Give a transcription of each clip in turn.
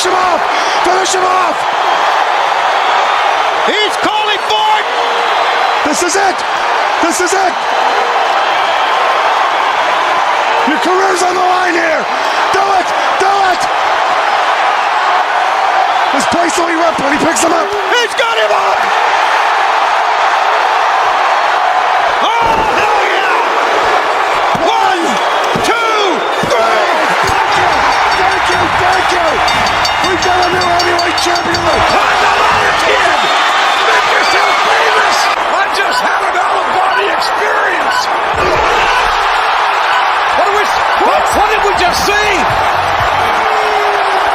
Finish him off! Finish him off! He's calling for it! This is it! This is it! Your career's on the line here! Do it! Do it! This place will erupt when he picks him up! He's got him up! Oh, hell yeah! 1, 2, 3! Thank you! Thank you! We've got a new heavyweight champion! On the ladder, kid! Make yourself famous! I just had an out-of-body experience! What did we just see?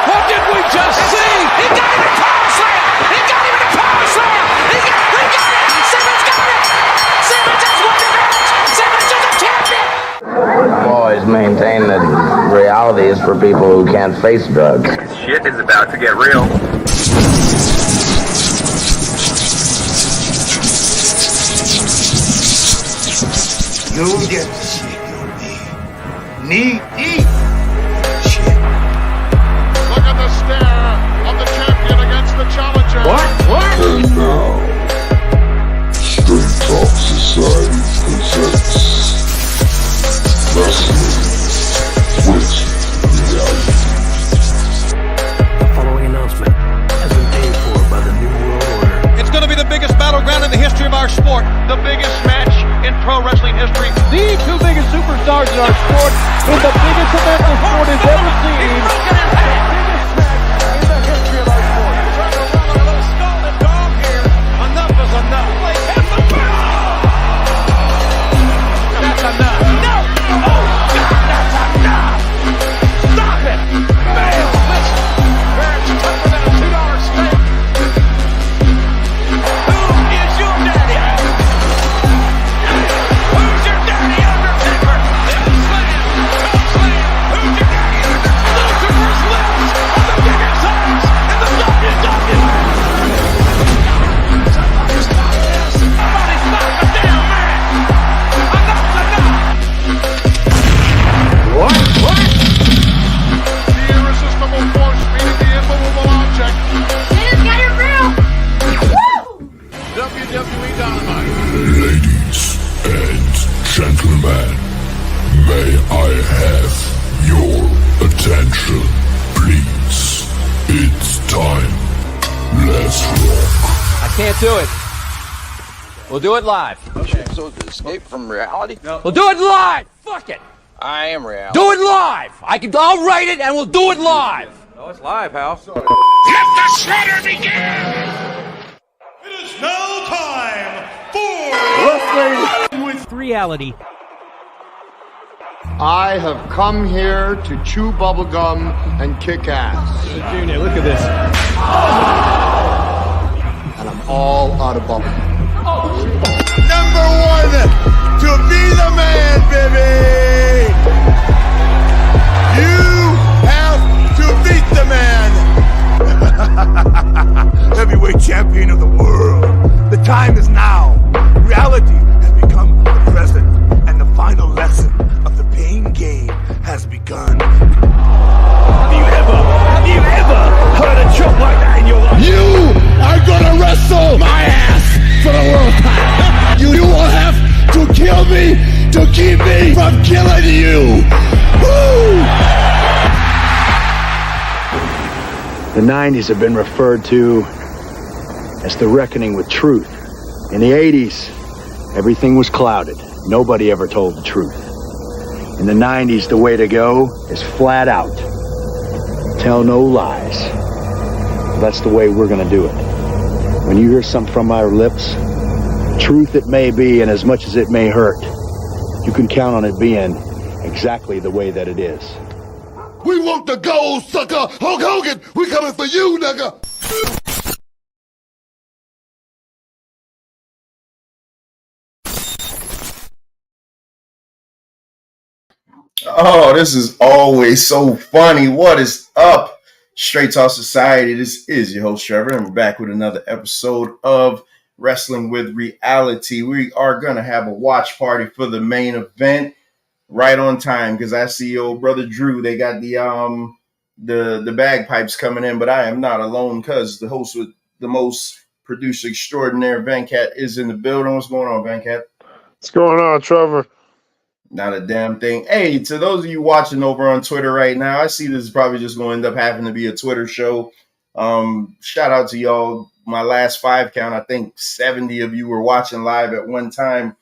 What did we just see? He got him in a power slam! He got him in a power slam! He got it! Simmons got it! Simmons has won the match! Simmons is a champion! I've always maintained that reality is for people who can't face drugs. Shit is about to get real. You get to see your knee. Knee. Shit. Look at the stare of the champion against the challenger. What? And now, Straight Talk Society presents Wrestling with Reality. The following announcement has been paid for by the New World Order. It's going to be the biggest battleground in the history of our sport. The biggest match in pro wrestling history. The two biggest superstars in our sport in the biggest event the sport has ever seen. The biggest match in the history of our sport. Trying to run a little scalded dog here. Enough is enough. That's enough. No! Oh, God, that's enough! Stop it! Bam! Listen, it's tougher than a $2 steak. Who is your daddy? Who's your daddy, Undertaker? Slam! Choke slam! Who's your daddy, Undertaker? Lucifer's lips are the biggest eyes in the WWE! Somebody stop this! Somebody stop the damn man! Enough's enough! What? The irresistible force meeting the immovable object. Simmons got it real! Woo! WWE Dynamite. Ladies and gentlemen, may I have your attention, please? It's time. Let's rock. I can't do it. We'll do it live. So to escape from reality? We'll do it live! Fuck it! I am reality. Do it live! I'll write it and we'll do it live! Oh, it's live, Hal. Let the slaughter begin! It is now time for Wrestling! With reality. I have come here to chew bubblegum and kick ass. Junior, look at this. And I'm all out of bubblegum. number one to be the man, baby! You have to beat the man! Heavyweight champion of the world. The time is now. Reality has become the present, and the final lesson of the pain game has begun. Have you ever heard a joke like that in your life? You are gonna wrestle my ass for the world title. You will have to kill me to keep me from killing you. Woo! The 90s have been referred to as the reckoning with truth. In the 80s, everything was clouded. Nobody ever told the truth. In the 90s, the way to go is flat out. Tell no lies. That's the way we're gonna do it. When you hear something from our lips, truth it may be, and as much as it may hurt, you can count on it being exactly the way that it is. We want the gold, sucker! Hulk Hogan, we coming for you, nigga! Oh, this is always so funny. What is up, Straight Talk Society? This is your host, Trevor, and we're back with another episode of Wrestling with Reality. We are going to have a watch party for the main event right on time because I see old brother Drew. They got the the bagpipes coming in, but I am not alone because the host with the most producer extraordinaire, Venkat, is in the building. What's going on, Venkat? What's going on, Trevor? Not a damn thing. Hey, to those of you watching over on Twitter right now, I see this is probably just going to end up having to be a Twitter show. Shout out to y'all. My last 5 count, I think 70 of you were watching live at one time.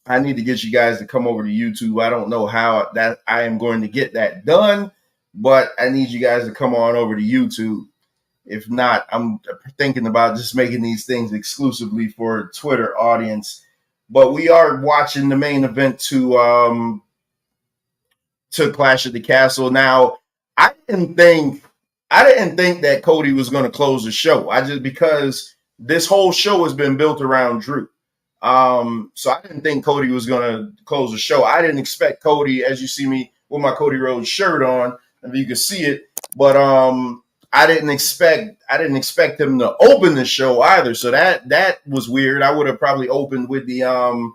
I need to get you guys to come over to YouTube. I don't know how that I am going to get that done, but I need you guys to come on over to YouTube. If not, I'm thinking about just making these things exclusively for Twitter audience. But we are watching the main event to Clash at the Castle. Now, I didn't think that Cody was going to close the show. Because this whole show has been built around Drew. So I didn't think Cody was going to close the show. I didn't expect Cody, as you see me with my Cody Rhodes shirt on, if you can see it. But I didn't expect him to open the show either. So that was weird. I would have probably opened with the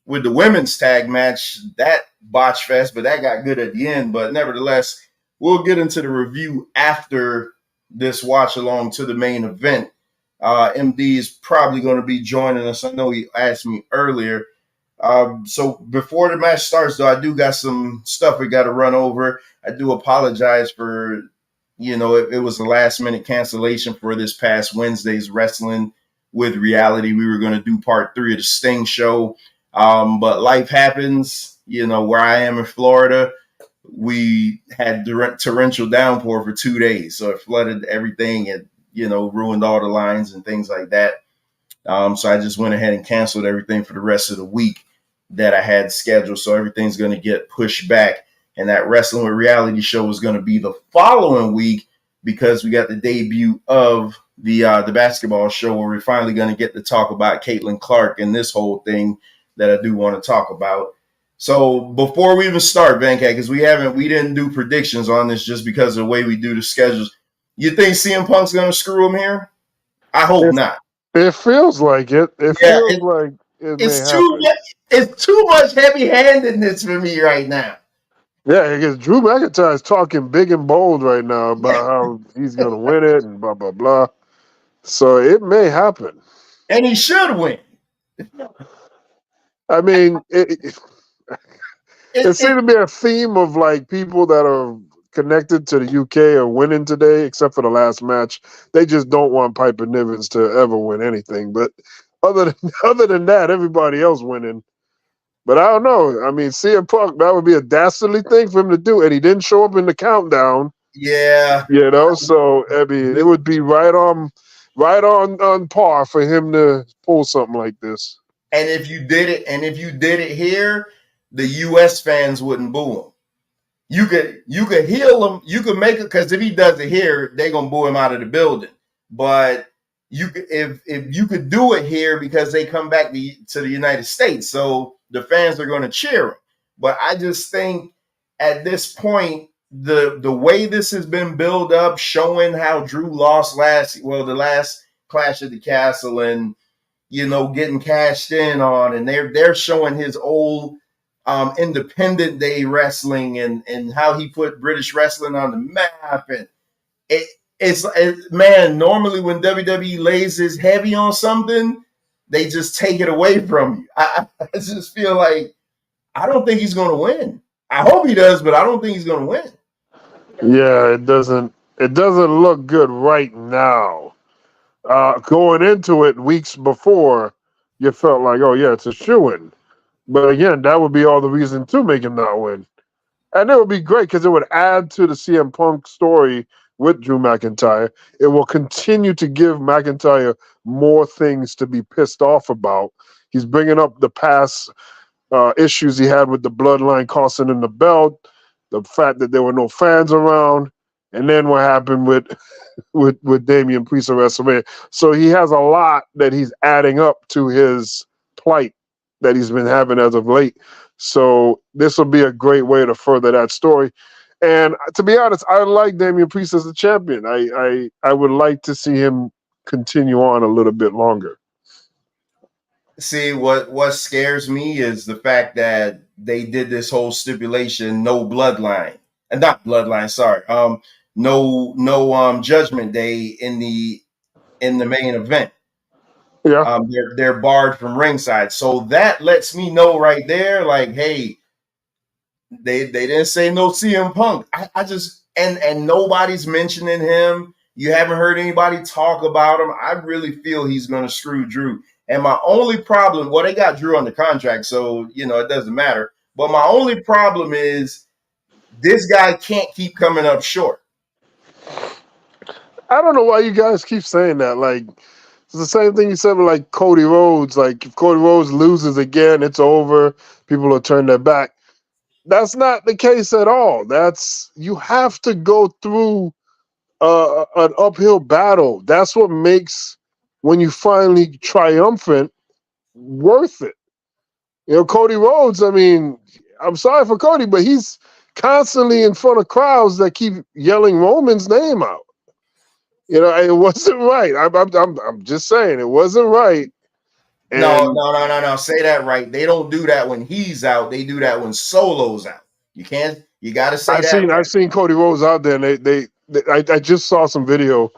women's tag match, that botch fest, but that got good at the end. But nevertheless, we'll get into the review after this watch along to the main event. MD is probably going to be joining us. I know he asked me earlier. So before the match starts, though, I do got some stuff we got to run over. I do apologize for, it was a last minute cancellation for this past Wednesday's Wrestling with Reality. We were going to do part 3 of the Sting show. But life happens, where I am in Florida. We had torrential downpour for 2 days. So it flooded everything and, ruined all the lines and things like that. So I just went ahead and canceled everything for the rest of the week that I had scheduled. So everything's going to get pushed back. And that Wrestling with Reality show is going to be the following week because we got the debut of the basketball show where we're finally going to get to talk about Caitlin Clark and this whole thing that I do want to talk about. So before we even start, Venkat, because we didn't do predictions on this just because of the way we do the schedules. You think CM Punk's going to screw him here? I hope not. It feels like it. It feels like it may happen. It's too much heavy-handedness for me right now. Yeah, because Drew McIntyre is talking big and bold right now about how he's going to win it and blah, blah, blah. So it may happen. And he should win. I mean, it seems to be a theme of like people that are connected to the UK are winning today, except for the last match. They just don't want Piper Niven to ever win anything. But other than that, everybody else winning. But I don't know. I mean, CM Punk, that would be a dastardly thing for him to do, and he didn't show up in the countdown. Yeah, So I mean, it would be right on par for him to pull something like this. And if you did it here, the US fans wouldn't boo him. You could heal him. You could make it because if he does it here, they're gonna boo him out of the building. But if you could do it here because they come back to the United States, so the fans are gonna cheer him. But I just think at this point, the way this has been built up, showing how Drew lost the last Clash at the Castle, and getting cashed in on, and they're showing his old Independent Day wrestling and how he put British wrestling on the map. And man, normally when WWE lays his heavy on something, they just take it away from you. I just feel like I don't think he's going to win. I hope he does, but I don't think he's going to win. Yeah, it doesn't look good right now. Going into it weeks before, you felt like, oh yeah, it's a shoo-in. But again, that would be all the reason to make him not win. And it would be great because it would add to the CM Punk story with Drew McIntyre. It will continue to give McIntyre more things to be pissed off about. He's bringing up the past issues he had with the bloodline costing him the belt, the fact that there were no fans around, and then what happened with Damian Priest at WrestleMania. So he has a lot that he's adding up to his plight that he's been having as of late. So this will be a great way to further that story. And to be honest, I like Damian Priest as a champion. I would like to see him continue on a little bit longer. See, what scares me is the fact that they did this whole stipulation, no bloodline. not Bloodline. Sorry. No Judgment Day in the main event. Yeah. They're barred from ringside. So that lets me know right there, like, hey, they didn't say no CM Punk. I just and nobody's mentioning him. You haven't heard anybody talk about him. I really feel he's gonna screw Drew. And my only problem, well, they got Drew on the contract, so it doesn't matter. But my only problem is this guy can't keep coming up short. I don't know why you guys keep saying that. Like, it's the same thing you said with like Cody Rhodes. Like, if Cody Rhodes loses again, it's over. People will turn their back. That's not the case at all. You have to go through an uphill battle. That's what makes when you finally triumphant worth it. Cody Rhodes, I mean, I'm sorry for Cody, but he's constantly in front of crowds that keep yelling Roman's name out. It wasn't right. I'm just saying it wasn't right. And No. Say that right. They don't do that when he's out. They do that when Solo's out. You got to say that. I've seen Cody Rhodes out there, and I just saw some video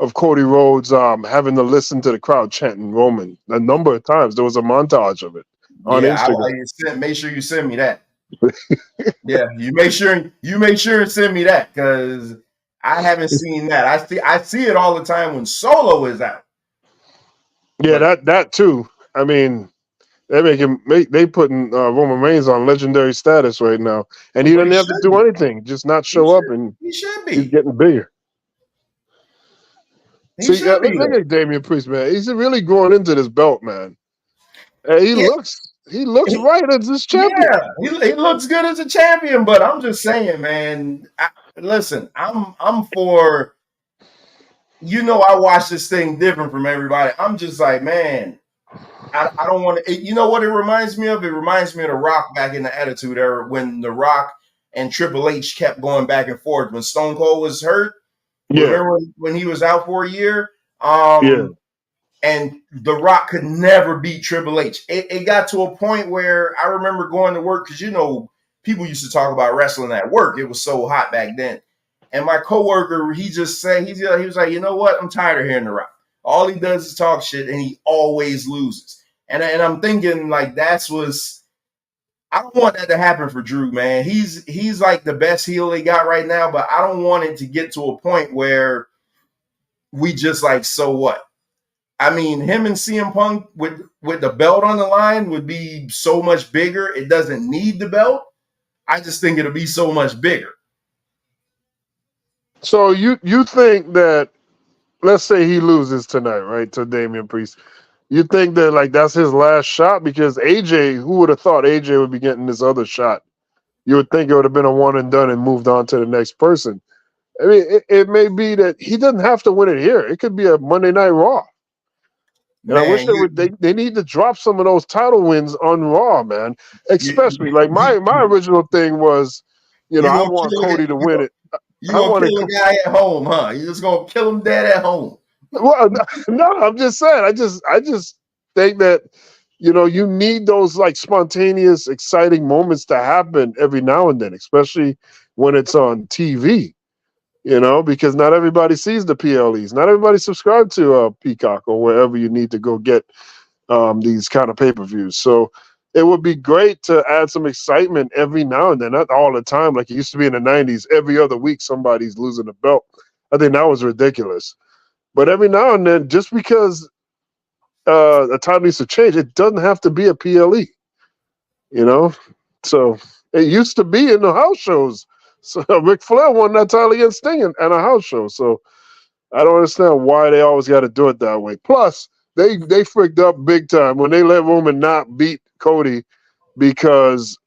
of Cody Rhodes having to listen to the crowd chanting Roman a number of times. There was a montage of it on Instagram. Make sure you send me that. Yeah, you make sure and send me that, because I haven't seen that. I see it all the time when Solo is out. Yeah, that too. I mean, they putting Roman Reigns on legendary status right now, and he doesn't have to do anything, just not show up, and he should be. He's getting bigger. Look at Damian Priest, man. He's really growing into this belt, man. He looks right as this champion. Yeah, he looks good as a champion, but I'm just saying, man. Listen, I'm for. I watch this thing different from everybody. I'm just like, man, I don't want to. You know what it reminds me of? It reminds me of The Rock back in the Attitude Era, when The Rock and Triple H kept going back and forth when Stone Cold was hurt. Yeah. Remember when he was out for a year? And The Rock could never beat Triple H. It got to a point where I remember going to work, because people used to talk about wrestling at work. It was so hot back then. And my coworker, he just said, he was like, you know what? I'm tired of hearing The Rock. All he does is talk shit, and he always loses. And I'm thinking, like, I don't want that to happen for Drew, man. He's like the best heel they got right now, but I don't want it to get to a point where we just like, so what? I mean, him and CM Punk with the belt on the line would be so much bigger. It doesn't need the belt. I just think it'll be so much bigger. So you think that, let's say he loses tonight, right, to Damian Priest. You think that, like, that's his last shot? Because AJ, who would have thought AJ would be getting this other shot? You would think it would have been a one and done and moved on to the next person. I mean, it may be that he doesn't have to win it here. It could be a Monday Night Raw. And I wish they need to drop some of those title wins on Raw, man. Especially, like, my original thing was, I want Cody to win it. You gonna kill a guy at home, huh? You just gonna kill him dead at home. Well, no, I'm just saying. I just think that you need those, like, spontaneous, exciting moments to happen every now and then, especially when it's on TV. Because not everybody sees the PLEs. Not everybody subscribes to Peacock or wherever you need to go get these kind of pay-per-views. So it would be great to add some excitement every now and then, not all the time like it used to be in the 90s. Every other week somebody's losing a belt. I think that was ridiculous. But every now and then, just because the title needs to change, it doesn't have to be a PLE. So it used to be in the house shows. So Ric Flair won that title against Sting at a house show. So I don't understand why they always got to do it that way. Plus, they freaked up big time when they let Roman not beat Cody, because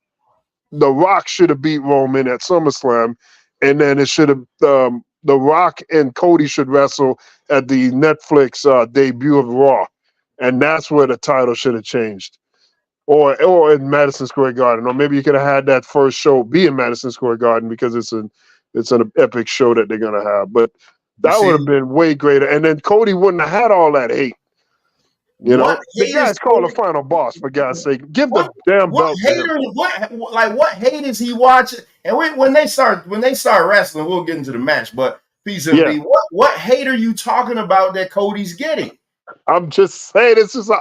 The Rock should have beat Roman at SummerSlam, and then it should have The Rock and Cody should wrestle at the Netflix debut of Raw, and that's where the title should have changed. Or in Madison Square Garden, or maybe you could have had that first show be in Madison Square Garden, because it's an epic show that they're gonna have. But that would have been way greater, and then Cody wouldn't have had all that hate. You What know, the hate is guy's called a Cody? final boss, for God's sake. Give the What damn what belt to him. hater? What hate is he watching? And when they start wrestling, we'll get into the match. But peace and Yeah. be. What hate are you talking about that Cody's getting? I'm just saying, it's just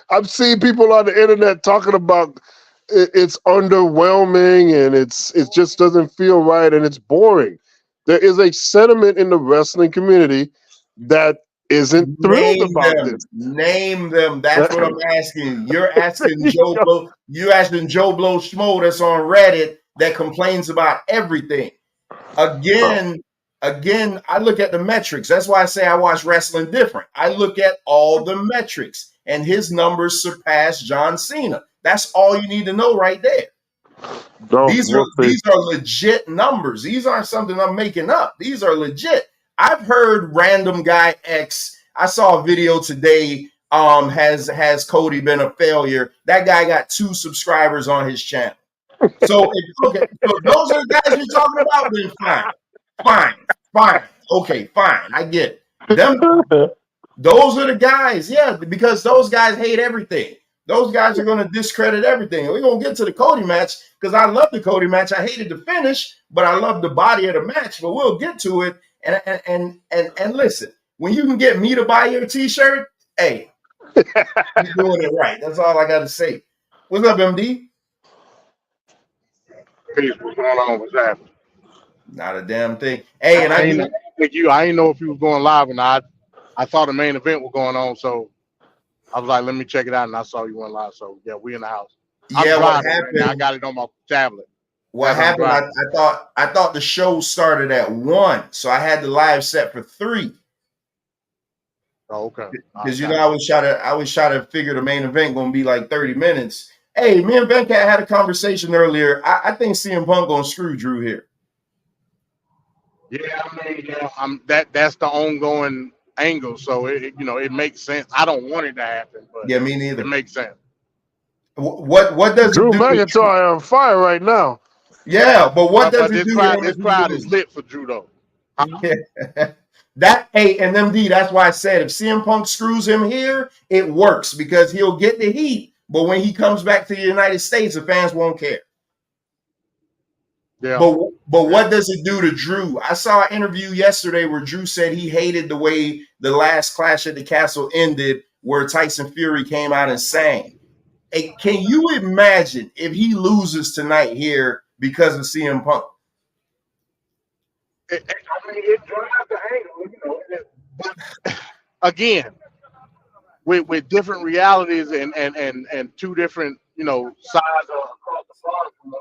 I've seen people on the internet talking about it's underwhelming and it just doesn't feel right and it's boring. There is a sentiment in the wrestling community that isn't thrilled Name about them. this. Name them. That's what I'm asking. You're There asking you Joe go. Blow. You asking Joe Blow Schmo that's on Reddit that complains about everything. Again, I look at the metrics. That's why I say I watch wrestling different. I look at all the metrics, and his numbers surpass John Cena. That's all you need to know right there. No, These we'll see. are legit numbers. These aren't something I'm making up. These are legit. I've heard random guy X. I saw a video today. Has Cody been a failure? That guy got 2 subscribers on his channel. So okay, so those are the guys you're talking about. Then fine. Okay, fine. I get it. Those are the guys, yeah, because those guys hate everything. Those guys are going to discredit everything. We're going to get to the Cody match because I love the Cody match. I hated the finish, but I love the body of the match. But we'll get to it. And listen, when you can get me to buy your T-shirt, hey, you're doing it right. That's all I got to say. What's up, MD? Peace, what's going on? What's happening? Not a damn thing. Hey, and I ain't know if you was going live or not. I saw the main event was going on, so I was like, let me check it out, and I saw you went live. So yeah, we in the house. Yeah, I'm what driving right now. I happened? got it on my tablet. What happened? I thought the show started at 1, so I had the live set for 3. Oh, okay. Because I always try to figure the main event gonna be like 30 minutes. Hey, me and Venkat had a conversation earlier. I think CM Punk gonna screw Drew here. Yeah, I mean, that's the ongoing angle, so it makes sense. I don't want it to happen, but yeah, me neither. It makes sense. What does Drew it do? McIntyre on fire right now. Yeah, but what does it this do? This crowd is lit for Drew though. Yeah. And MD, that's why I said if CM Punk screws him here, it works because he'll get the heat. But when he comes back to the United States, the fans won't care. Yeah. But what does it do to Drew? I saw an interview yesterday where Drew said he hated the way the last Clash at the Castle ended, where Tyson Fury came out and sang. Hey, can you imagine if he loses tonight here because of CM Punk? It drives the angle, but again, with different realities and 2 different sides across the front from one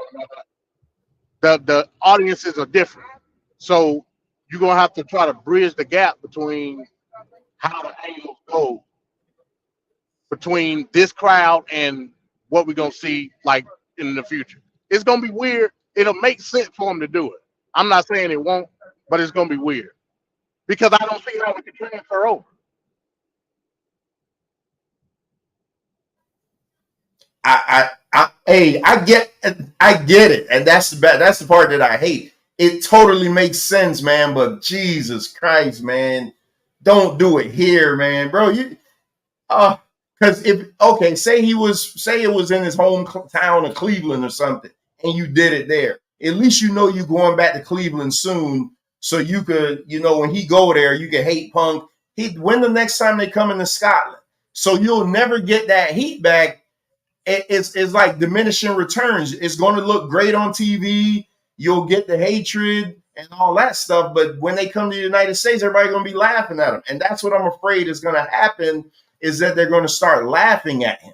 another, the audiences are different. So you're gonna have to try to bridge the gap between how the angles go between this crowd and what we're gonna see like in the future. It's gonna be weird. It'll make sense for them to do it. I'm not saying it won't, but it's gonna be weird because I don't see how we can transfer over. I get it, and that's the part that I hate. It totally makes sense, man. But Jesus Christ, man, don't do it here, man, bro. Because say it was in his hometown of Cleveland or something, and you did it there. At least you're going back to Cleveland soon, so you could, when he go there, you can hate Punk. When the next time they come into Scotland, so you'll never get that heat back. It's like diminishing returns. It's going to look great on TV. You'll get the hatred and all that stuff. But when they come to the United States, everybody's going to be laughing at him. And that's what I'm afraid is going to happen, is that they're going to start laughing at him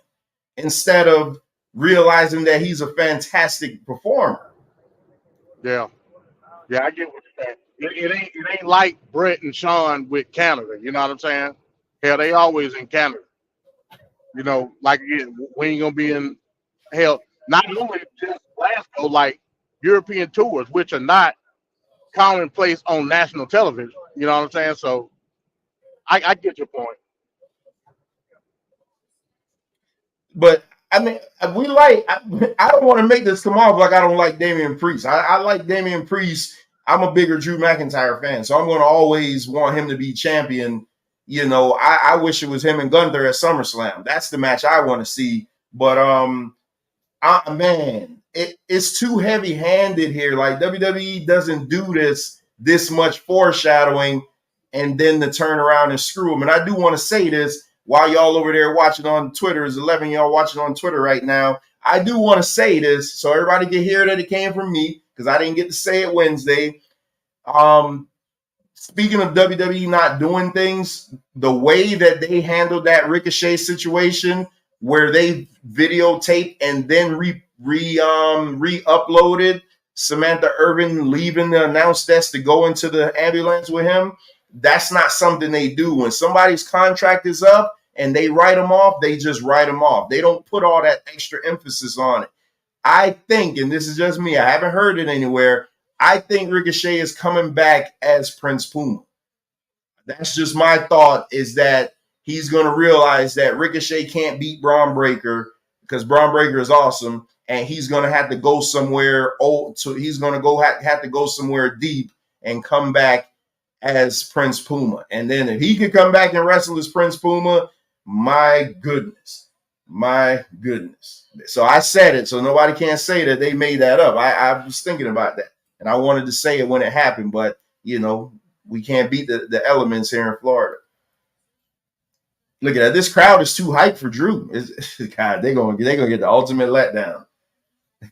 instead of realizing that he's a fantastic performer. Yeah, I get what you're saying. It ain't like Brett and Sean with Canada. You know what I'm saying? Hell, they always in Canada. Like we ain't gonna be in not only just Glasgow, like European tours, which are not commonplace on national television. You know what I'm saying? So I get your point. But I mean, I don't want to make this come off like I don't like Damian Priest. I like Damian Priest. I'm a bigger Drew McIntyre fan, so I'm going to always want him to be champion. You know, I wish it was him and Gunther at SummerSlam. That's the match I want to see. But man, it's too heavy-handed here. Like WWE doesn't do this much foreshadowing and then to turn around and screw them. And I do want to say this while y'all over there watching on Twitter, there's 11 y'all watching on Twitter right now. I do want to say this so everybody can hear that it came from me because I didn't get to say it Wednesday. Speaking of WWE not doing things, the way that they handled that Ricochet situation where they videotaped and then re-uploaded Samantha Irvin leaving the announce desk to go into the ambulance with him, that's not something they do. When somebody's contract is up and they write them off, they just write them off. They don't put all that extra emphasis on it. I think, and this is just me, I haven't heard it anywhere, I think Ricochet is coming back as Prince Puma. That's just my thought, is that he's going to realize that Ricochet can't beat Braun Breaker because Braun Breaker is awesome, and he's going to have to go somewhere he's going to have to go somewhere deep and come back as Prince Puma. And then if he could come back and wrestle as Prince Puma, my goodness. So I said it, so nobody can say that they made that up. I was thinking about that, and I wanted to say it when it happened, but, you know, we can't beat the elements here in Florida. Look at that. This crowd is too hyped for Drew. God, they're gonna get the ultimate letdown.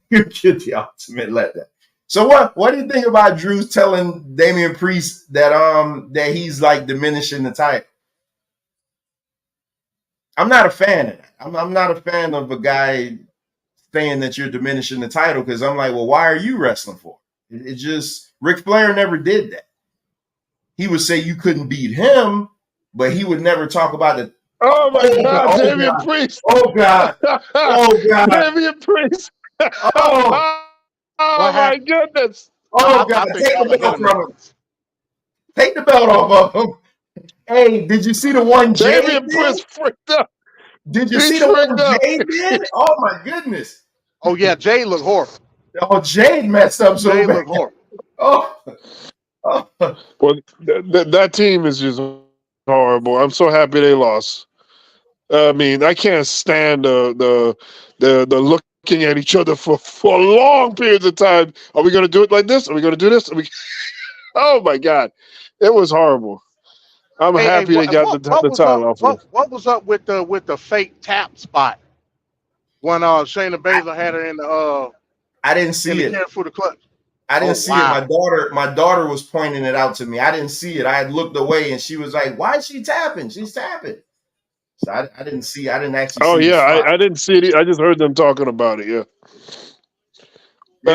Get the ultimate letdown. So what do you think about Drew telling Damian Priest that he's like diminishing the title? I'm not a fan of that. I'm not a fan of a guy saying that you're diminishing the title, because I'm like, well, why are you wrestling for it? It just, Ric Flair never did that. He would say you couldn't beat him, but he would never talk about the. Oh my God, Damian Priest! Oh God! Oh God! Damian Priest! Oh my goodness! Oh God! Take the belt from him. Take the belt off of him. Hey, did you see the one Jay Damian Priest freaked up? Did you see the one Jay did? Oh my goodness! Oh yeah, Jay looked horrible. Oh, Jade messed up so bad. Jay looked horrible. Oh. Well, that team is just horrible. I'm so happy they lost. I mean, I can't stand the looking at each other for long periods of time. Are we going to do it like this? Are we going to do this? Oh my God, it was horrible. I'm happy they got the title off. What was up with the fake tap spot when Shayna Baszler had her in the I didn't see it. For the clutch. I didn't see it. My daughter was pointing it out to me. I didn't see it. I had looked away, and she was like, "Why is she tapping? She's tapping." So I didn't see. I didn't actually. Oh see yeah, I didn't see it. I just heard them talking about it. Yeah.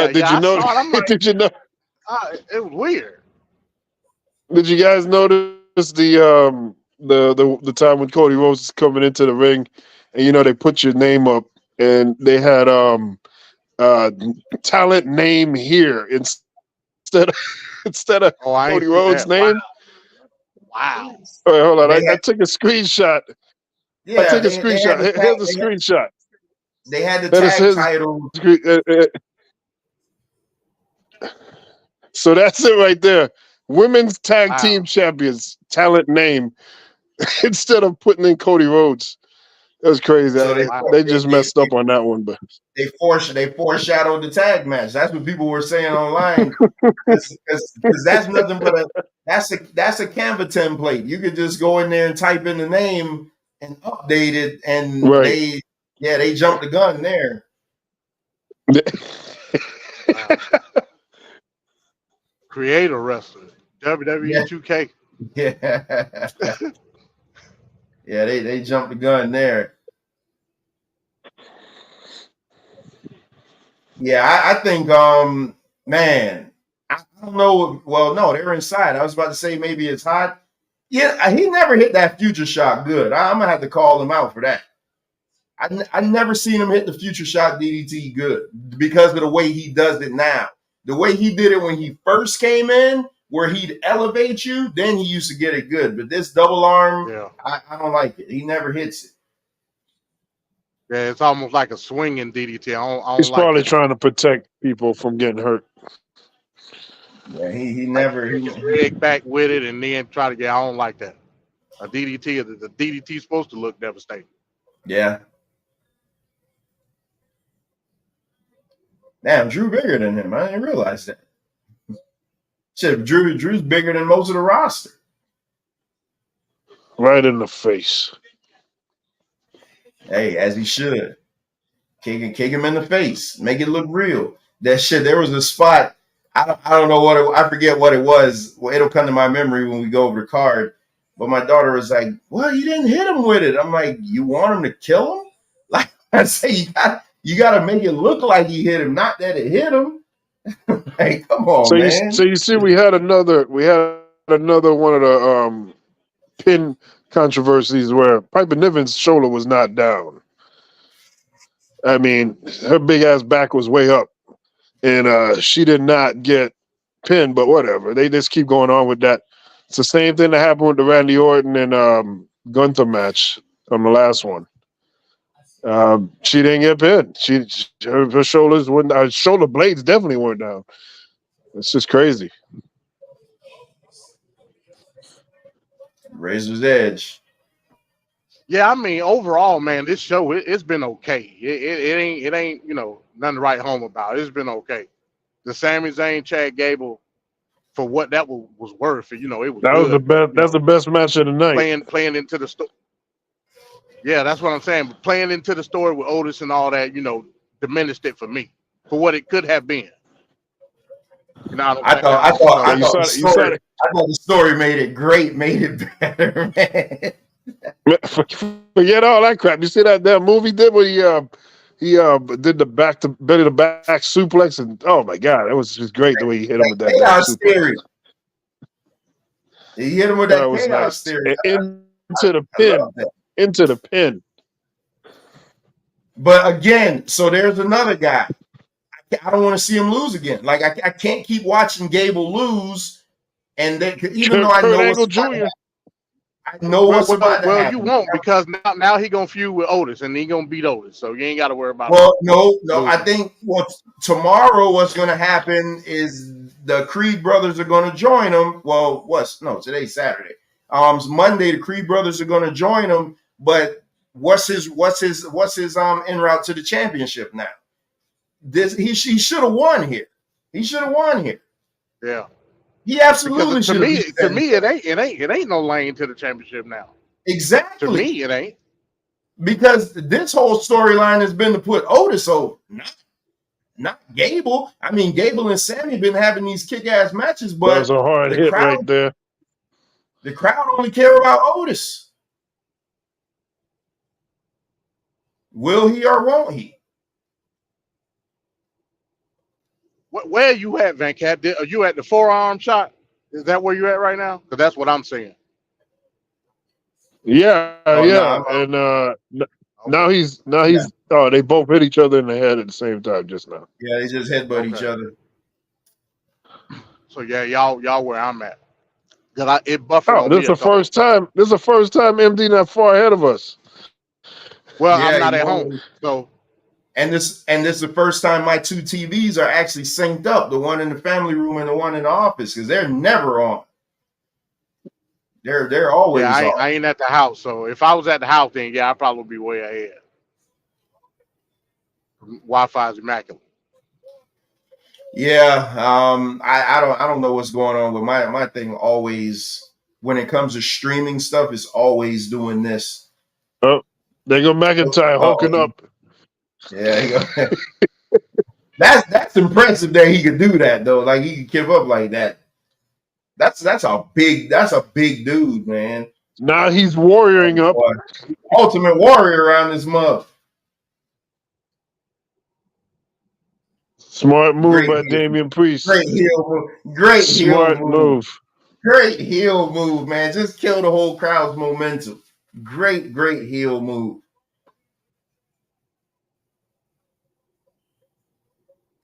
Did you know? Like, did you know? It was weird. Did you guys notice the time when Cody Rhodes is coming into the ring, and they put your name up, and they had talent name here instead of Cody Rhodes' name. Wow. All right, hold on. I took a screenshot. Yeah, I took a screenshot. Here's a screenshot. They had the tag title. So that's it right there. Women's Tag Team Champions, talent name, instead of putting in Cody Rhodes. That was crazy. So they just messed up on that one, but they foreshadowed the tag match. That's what people were saying online. Because that's nothing but that's a Canva template. You could just go in there and type in the name and update it, and they jumped the gun there. Creator wrestler, WWE 2K. Yeah. Yeah, they jumped the gun there. Yeah, I think, man, I don't know. Well, no, they're inside. I was about to say maybe it's hot. Yeah, he never hit that future shot good. I'm going to have to call him out for that. I never seen him hit the future shot DDT good because of the way he does it now. The way he did it when he first came in, where he'd elevate you, then he used to get it good. But this double arm, I don't like it. He never hits it. Yeah, it's almost like a swinging DDT. He's probably trying to protect people from getting hurt. Yeah, he never. He leg back with it and then try to get. I don't like that. A DDT, the DDT is supposed to look devastating. Yeah. Damn, Drew bigger than him. I didn't realize that. Shit, Drew's bigger than most of the roster. Right in the face. Hey, as he should. Kick him in the face. Make it look real. That shit, there was a spot. I don't know I forget what it was. Well, it'll come to my memory when we go over the card. But my daughter was like, well, you didn't hit him with it. I'm like, you want him to kill him? Like I say, you got to make it look like he hit him, not that it hit him. Hey, come on, man. So you see, we had another one of the pin controversies where Piper Niven's shoulder was not down. I mean, her big ass back was way up, and she did not get pinned. But whatever, they just keep going on with that. It's the same thing that happened with the Randy Orton and Gunther match on the last one. She didn't get pinned. Her shoulders weren't. Her shoulder blades definitely weren't down. It's just crazy. Razor's Edge. Yeah, I mean, overall, man, this show it's been okay. It ain't nothing to write home about. It's been okay. The Sami Zayn Chad Gable, for what that was worth, it was. That was the best. That's the best match of the night. Playing into the story. Yeah, that's what I'm saying. Playing into the story with Otis and all that, diminished it for me for what it could have been. I thought the story made it great, made it better, man. Forget all that crap. You see that movie did where he did the back suplex, and oh my god, it was just great the way he hit him with that chaos theory. He hit him with that chaos theory. Into the pin. But again, so there's another guy. I don't want to see him lose again. Like I can't keep watching Gable lose, and then even though I know what's about to happen. You won't, because now he gonna feud with Otis and he gonna beat Otis, so you ain't got to worry about. Well, no. I think tomorrow what's going to happen is the Creed brothers are going to join him. Well, today's Saturday. Monday the Creed brothers are going to join him, but what's his en route to the championship now? He should have won here. He should have won here. Yeah. He absolutely should have. To me, it ain't no lane to the championship now. Exactly. To me, it ain't. Because this whole storyline has been to put Otis over, not Gable. I mean, Gable and Sammy been having these kick-ass matches, but that was a hard hit right there. The crowd only care about Otis. Will he or won't he? Where are you at, Van Cat? Are you at the forearm shot? Is that where you're at right now? Because that's what I'm seeing. Yeah, and now he's. Oh, they both hit each other in the head at the same time just now. Yeah, they just headbutt each other. So yeah, y'all where I'm at. It buffered. This is the first time. This is the first time MD not far ahead of us. Well, I'm not at home, so. And this is the first time my two TVs are actually synced up, the one in the family room and the one in the office, because they're never on. They're always on. I ain't at the house, so if I was at the house, then yeah, I'd probably be way ahead. Wi-Fi is immaculate. Yeah, I don't know what's going on, but my thing always, when it comes to streaming stuff, is always doing this. Oh, they go McIntyre hulking up. Yeah, that's impressive that he could do that though. Like he could give up like that. That's a big dude, man. Now he's warrioring up. Ultimate warrior around this month. Smart move by Damian Priest. Great heel move. Great smart heel move. Great heel move, man. Just kill the whole crowd's momentum. Great heel move.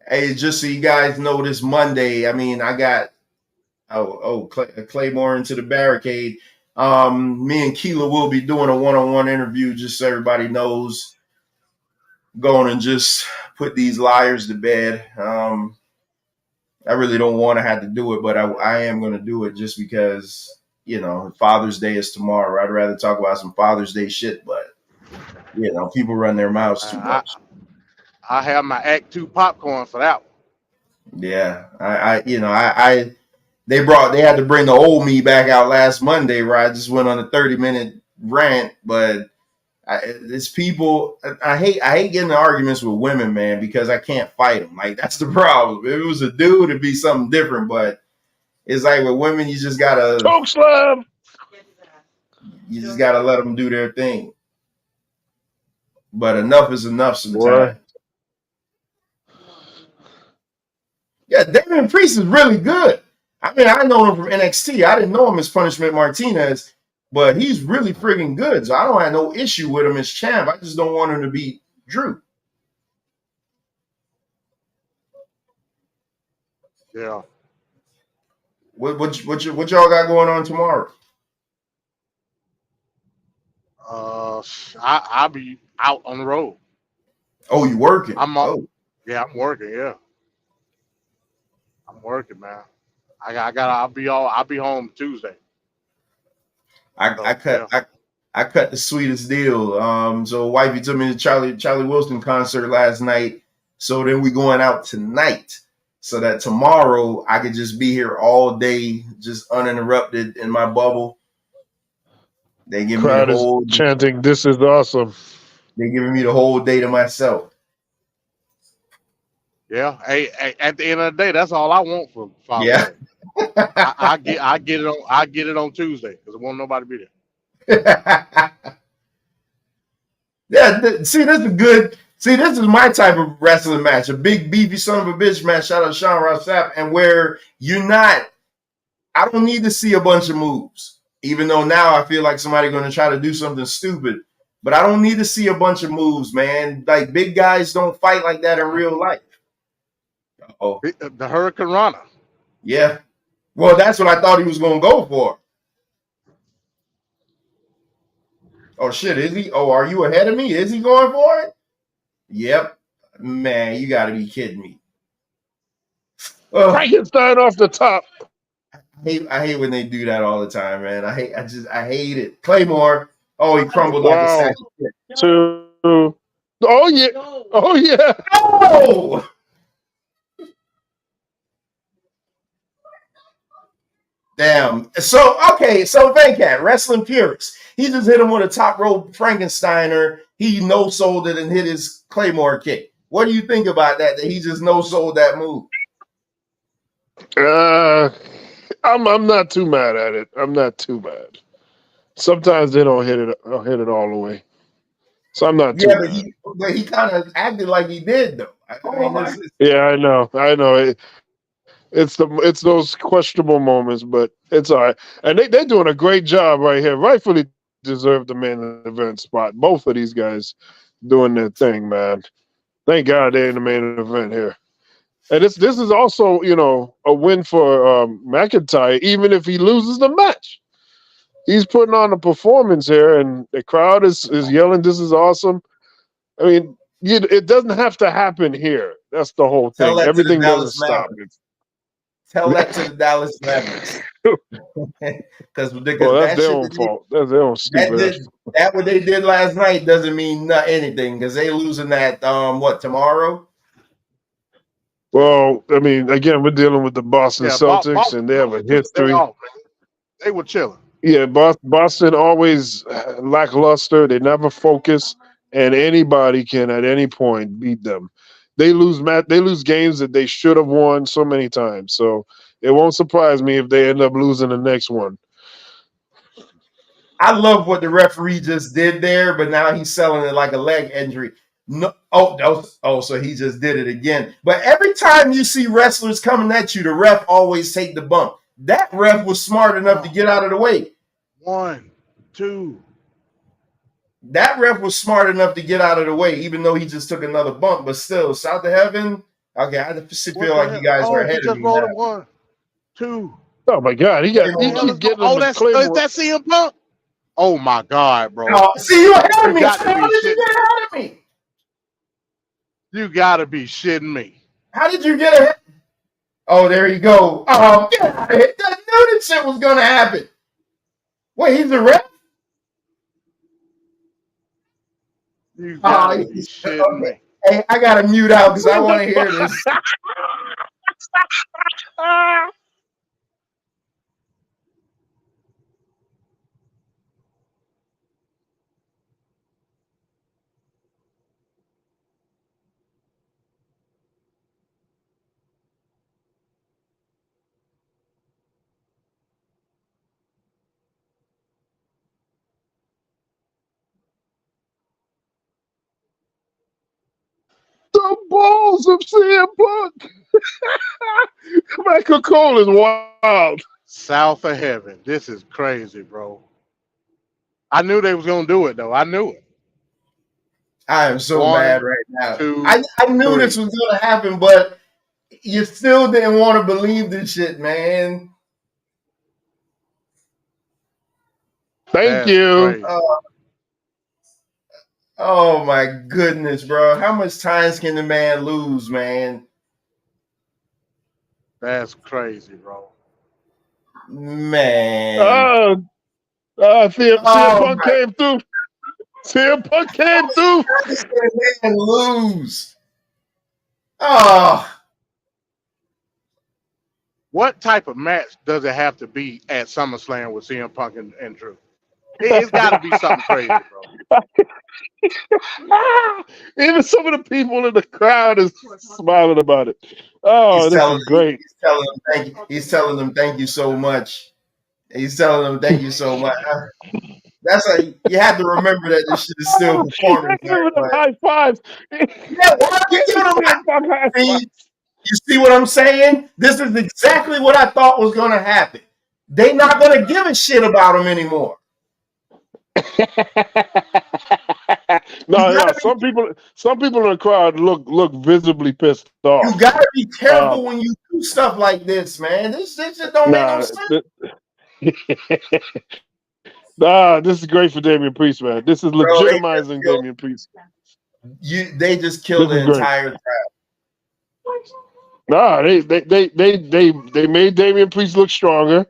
Hey, just so you guys know, this Monday, I mean, I got Claymore into the barricade. Me and Keela will be doing a one-on-one interview, just so everybody knows. Going and just put these liars to bed. I really don't want to have to do it, but I am going to do it just because Father's Day is tomorrow. I'd rather talk about some Father's Day shit, but people run their mouths too much. I have my Act 2 popcorn for that one. Yeah, they had to bring the old me back out last Monday, where I just went on a 30-minute rant. But it's people. I hate getting in arguments with women, man, because I can't fight them. Like, that's the problem. If it was a dude, it'd be something different. But it's like with women, you just gotta choke slam. You just gotta let them do their thing. But enough is enough sometimes. Yeah, Damian Priest is really good. I mean, I know him from NXT. I didn't know him as Punishment Martinez, but he's really friggin' good. So I don't have no issue with him as champ. I just don't want him to beat Drew. Yeah. What y'all got going on tomorrow? I'll be out on the road. Oh, you working? Yeah, I'm working. Yeah, I'm working, man. I'll be home Tuesday. I cut the sweetest deal. So wifey took me to Charlie Wilson concert last night. So then we going out tonight, so that tomorrow I could just be here all day, just uninterrupted in my bubble. They give me the whole chanting, "This is awesome." They giving me the whole day to myself. Yeah. Hey, at the end of the day, that's all I want from Father's Day. I get it on Tuesday because I want nobody to be there. Yeah. This is my type of wrestling match. A big beefy son of a bitch match. Shout out Sean Ross Sapp, and where I don't need to see a bunch of moves. Even though now I feel like somebody's going to try to do something stupid. But I don't need to see a bunch of moves, man. Like, big guys don't fight like that in real life. Oh, the Hurricane Rana. Yeah. Well, that's what I thought he was going to go for. Oh, shit. Is he? Oh, are you ahead of me? Is he going for it? Yep. Man, you got to be kidding me. Frankenstein off the top. I hate when they do that all the time, man. I hate it. Claymore. Oh, he crumbled like a sack of shit. 2. Oh yeah. Oh yeah. Oh! Damn. So Vancat, wrestling purist. He just hit him with a top rope Frankensteiner. He no-sold it and hit his Claymore kick. What do you think about that he just no-sold that move? I'm not too mad at it. I'm not too mad. Sometimes they don't hit it all the way. So I'm not too mad. But he kind of acted like he did, though. Yeah, I know. It's those questionable moments, but it's all right. And they're doing a great job right here. Rightfully deserve the main event spot. Both of these guys doing their thing, man. Thank God they're in the main event here. And this is also, a win for McIntyre, even if he loses the match. He's putting on a performance here, and the crowd is yelling, "This is awesome." I mean, it doesn't have to happen here. That's the whole thing. Everything doesn't stop it. Tell that to the Dallas Mavericks. Because that's their own fault. That's their own stupid. That what they did last night doesn't mean anything because they losing that tomorrow. Well, I mean, again, we're dealing with the Boston Celtics, and they have a history. They were chilling. Yeah, Boston always lackluster. They never focus, and anybody can at any point beat them. They lose games that they should have won so many times. So it won't surprise me if they end up losing the next one. I love what the referee just did there, but now he's selling it like a leg injury. No, so he just did it again. But every time you see wrestlers coming at you, the ref always take the bump. That ref was smart enough to get out of the way. 1, 2. That ref was smart enough to get out of the way, even though he just took another bump. But still, South to Heaven. Okay, I feel like you guys are ahead of me now. 1, 2. Oh my God, he keeps getting. That's CM Punk. Oh my God, bro! See, you ahead of me. How did you get ahead of me? You gotta be shitting me. How did you get ahead? Oh, there you go. Get out of here. I knew this shit was gonna happen. Wait, he's the ref? You gotta be shitting Okay. me. Hey, I gotta mute out because I want to hear this. The balls of CM Punk. Michael Cole is wild. South of heaven. This is crazy, bro. I knew they was gonna do it though. I knew it. I am so mad right now. 2, I knew 3. this was gonna happen, but you still didn't want to believe this shit, man. Thank you. Crazy. Oh my goodness, bro. How much times can the man lose, man? That's crazy, bro. Man. CM Punk came through. CM Punk came through. Man lose. Oh. What type of match does it have to be at SummerSlam with CM Punk and Drew? It's got to be something crazy, bro. Even some of the people in the crowd is smiling about it. Oh, this is great. He's telling them thank you so much. He's telling them thank you so much. That's like you have to remember that this shit is still performance. High fives. Yeah, you see what I'm saying? This is exactly what I thought was going to happen. They're not going to give a shit about him anymore. No. Some people in the crowd look visibly pissed off. You got to be careful when you do stuff like this, man. This just don't make no sense. This is great for Damian Priest, man. This is legitimizing Damian Priest. They just killed the entire crowd. They made Damian Priest look stronger,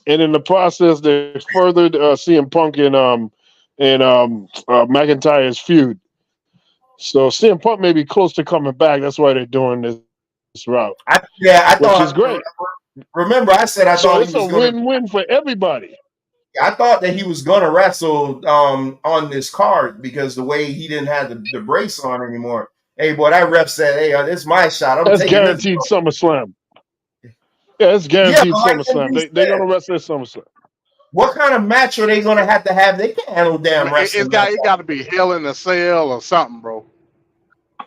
and in the process, they furthered CM Punk and McIntyre's feud. So CM Punk may be close to coming back. That's why they're doing this route. Which is great. Remember, I said I thought it's a win-win for everybody. I thought that he was going to wrestle on this card because the way he didn't have the brace on anymore. Hey, boy, that ref said, "Hey, this is my shot. That's guaranteed SummerSlam." Yeah, it's guaranteed SummerSlam. They're going to wrestle at SummerSlam. What kind of match are they going to have? They can't handle damn wrestling. It got to be Hell in a Cell or something, bro.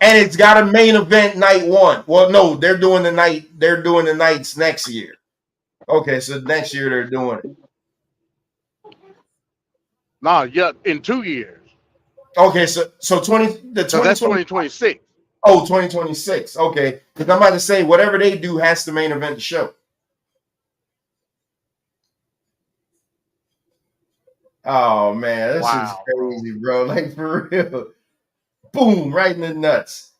And it's got a main event night 1. Well, no, they're doing the nights next year. Okay, so next year they're doing it. In 2 years. Okay, so that's 2026. Oh, 2026. Okay, because I'm about to say whatever they do has to main event the show. Oh man, this is crazy, bro. Like for real. Boom, right in the nuts.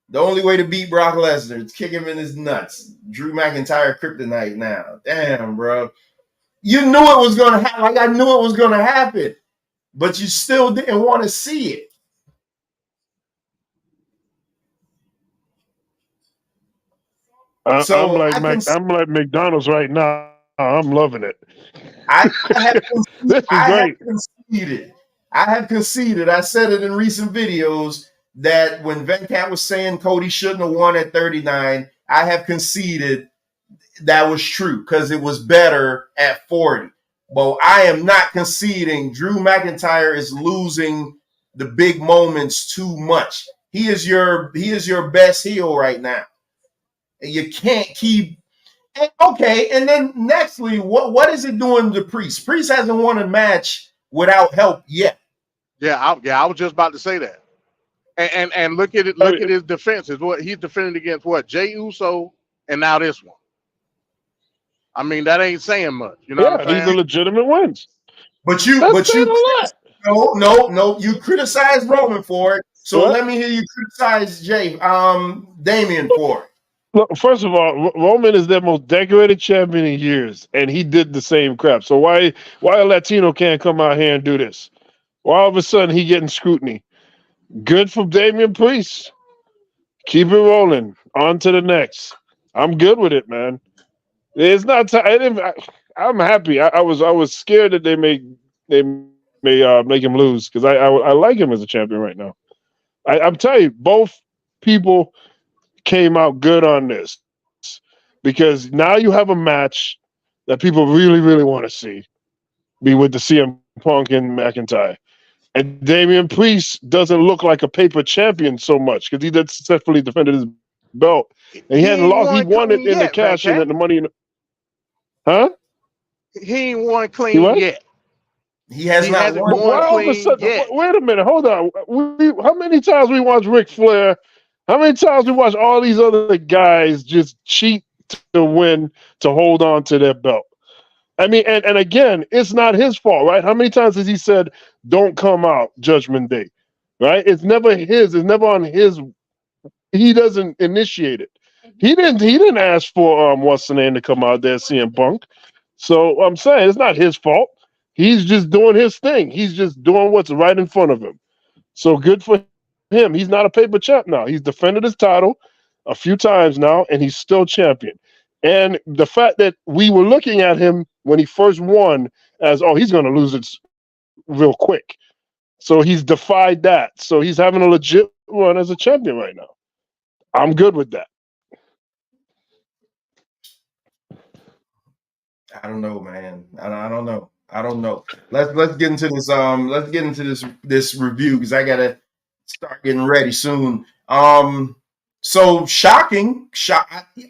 The only way to beat Brock Lesnar is kick him in his nuts. Drew McIntyre kryptonite now. Damn, bro. You knew it was going to happen. Like I knew it was going to happen. But you still didn't want to see it. I'm like McDonald's right now. I'm loving it. This is great. I have conceded. I said it in recent videos that when Venkat was saying Cody shouldn't have won at 39, I have conceded that was true because it was better at 40. But I am not conceding Drew McIntyre is losing the big moments too much. He is your best heel right now. You can't keep okay. And then nextly, what is it doing to Priest? Priest hasn't won a match without help yet. Yeah, I was just about to say that. And look at it. Look at his defenses. What he's defending against? What Jey Uso and now this one. I mean, that ain't saying much. You know what I'm saying? These are legitimate wins. But you criticized Roman for it. So let me hear you criticize Damian for it. Look, first of all, Roman is their most decorated champion in years, and he did the same crap. So why a Latino can't come out here and do this? Why all of a sudden he getting scrutiny? Good for Damian Priest. Keep it rolling. On to the next. I'm good with it, man. It's not. I'm happy. I was scared that they may make him lose because I like him as a champion right now. I'm telling you, both people came out good on this because now you have a match that people really, really want to see be with the CM Punk and McIntyre. And Damian Priest doesn't look like a paper champion so much because he did successfully defended his belt. And he He hadn't ain't lost. He won won it clean in the yet, Fat cash in Cat. at the money. Huh? He ain't won He clean what? yet. He has He not hasn't won. won Why all of a clean sudden? yet. Wait a minute. Hold on. How many times we watch Ric Flair? How many times we watch all these other guys just cheat to win to hold on to their belt? I mean, and again, it's not his fault, right? How many times has he said, "Don't come out Judgment Day"? Right? It's never his. It's never on his. He doesn't initiate it. He didn't ask for what's the name to come out there, CM Punk. So I'm saying it's not his fault. He's just doing his thing. He's just doing what's right in front of him. So good for him. He's not a paper champ now. He's defended his title a few times now, and he's still champion. And the fact that we were looking at him when he first won as, oh, he's going to lose it real quick. So he's defied that. So he's having a legit run as a champion right now. I'm good with that. I don't know, man. I don't know. I don't know. Let's get into this. Let's get into this review because I gotta start getting ready soon. So shocking.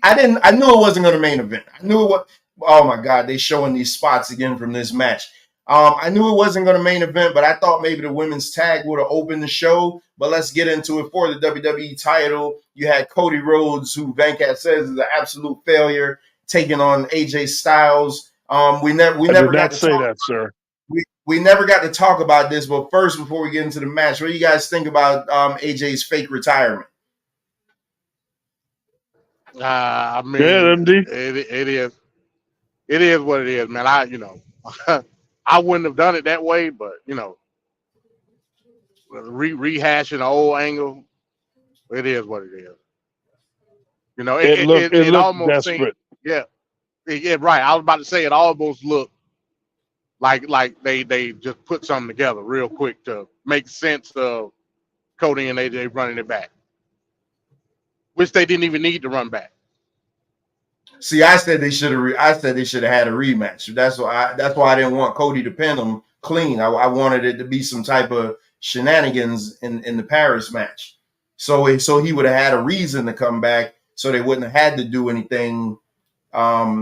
I didn't. I knew it wasn't going to main event. I knew it was. Oh my God, they showing these spots again from this match. I knew it wasn't going to main event, but I thought maybe the women's tag would have opened the show. But let's get into it. For the WWE title, you had Cody Rhodes, who Venkat says is an absolute failure, taking on AJ Styles. We I never did got not to say talk. that, sir. We never got to talk about this, but first, before we get into the match, what do you guys think about AJ's fake retirement? I Yeah, mean, MD. it is what it is, man. I wouldn't have done it that way, but rehashing an old angle, it is what it is. It It looked almost seemed, desperate. yeah, yeah, right. I was about to say it almost looked like they just put something together real quick to make sense of Cody and AJ running it back, which they didn't even need to run back. See, I said they should have. I said they should have had a rematch. That's why. That's why I didn't want Cody to pin him clean. I wanted it to be some type of shenanigans in the Paris match. So he would have had a reason to come back. So they wouldn't have had to do anything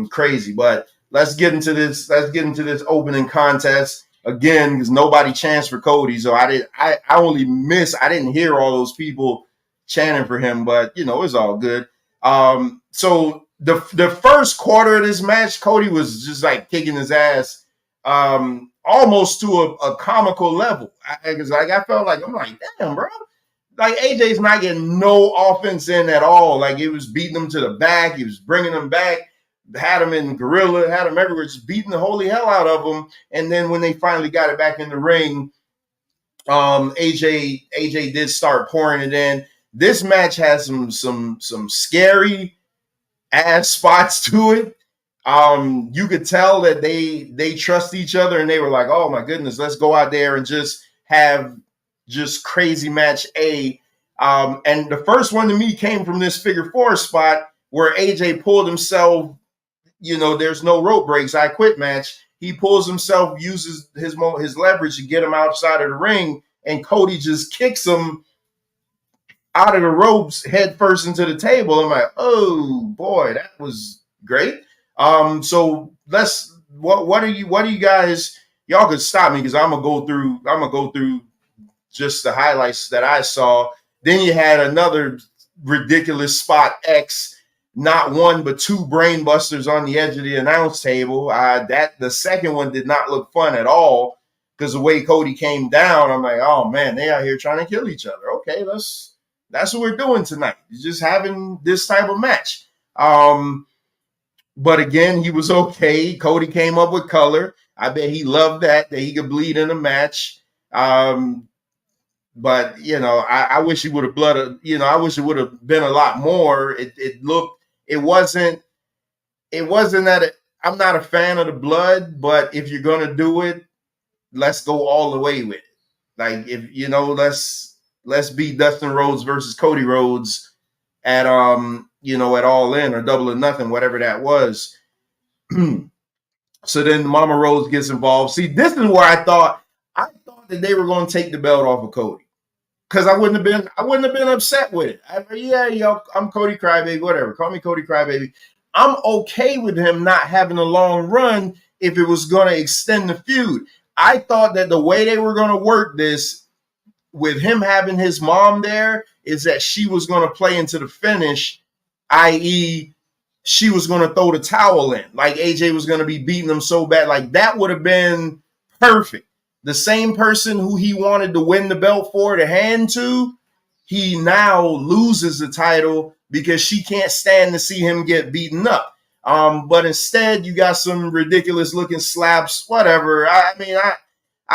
crazy. But let's get into this. Let's get into this opening contest again because nobody chants for Cody. So I did. I only miss. I didn't hear all those people chanting for him. But it's all good. So the first quarter of this match, Cody was just like kicking his ass, almost to a comical level. I felt like I'm like, damn, bro. Like AJ's not getting no offense in at all. Like it was beating him to the back. He was bringing him back, had him in gorilla, had him everywhere, just beating the holy hell out of him. And then when they finally got it back in the ring, AJ did start pouring it in. This match has some scary ass spots to it. You could tell that they trust each other and they were like, oh my goodness, let's go out there and just have just crazy match A. And the first one to me came from this figure four spot where AJ pulled himself, there's no rope breaks, I quit match. He pulls himself, uses his leverage to get him outside of the ring, and Cody just kicks him out of the ropes head first into the table. I'm like, oh boy, that was great. So what are you guys? Y'all could stop me because I'm gonna go through just the highlights that I saw. Then you had another ridiculous spot X, not one but two brain busters on the edge of the announce table. That the second one did not look fun at all because the way Cody came down, I'm like, oh man, they out here trying to kill each other. Okay, that's what we're doing tonight. Just having this type of match. But again, he was okay. Cody came up with color. I bet he loved that he could bleed in a match. But I wish he would have blooded. I wish it would have been a lot more. It wasn't that. I'm not a fan of the blood, but if you're gonna do it, let's go all the way with it. Like if let's beat Dustin Rhodes versus Cody Rhodes at at All In or Double or Nothing, whatever that was. So then Mama Rose gets involved. See, this is where I thought that they were going to take the belt off of Cody, because I wouldn't have been upset with it. I'm Cody Crybaby, whatever. Call me Cody Crybaby. I'm okay with him not having a long run if it was going to extend the feud. I thought that the way they were going to work this with him having his mom there is that she was going to play into the finish, i.e., she was going to throw the towel in. Like AJ was going to be beating him so bad. Like that would have been perfect. The same person who he wanted to win the belt for to hand to, he now loses the title because she can't stand to see him get beaten up. But instead, you got some ridiculous looking slaps, whatever. I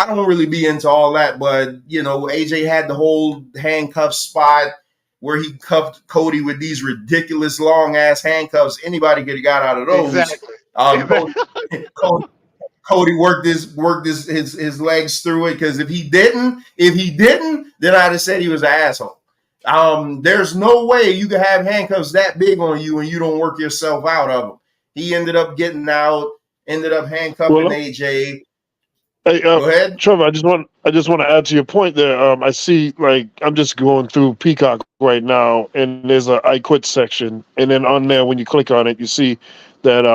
don't really be into all that, but AJ had the whole handcuff spot where he cuffed Cody with these ridiculous long ass handcuffs. Anybody could have got out of those. Exactly. Cody worked his legs through it, because if he didn't, then I'd have said he was an asshole. There's no way you could have handcuffs that big on you and you don't work yourself out of them. He ended up getting out, ended up handcuffing AJ. Hey, go ahead, Trevor. I just want to add to your point there. I see, like, I'm just going through Peacock right now, and there's a I Quit section, and then on there, when you click on it, you see that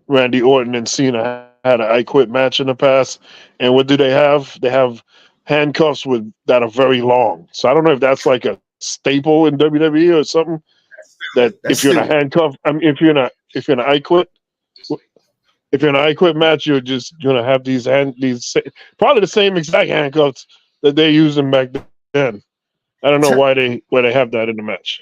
Randy Orton and Cena had an I Quit match in the past. And what do they have? They have handcuffs that are very long. So I don't know if that's like a staple in WWE or something. If you're in a handcuff, if you're in an I Quit. If you're in an I Quit match, you're just gonna have these probably the same exact handcuffs that they're using back then. I don't know why they have that in the match.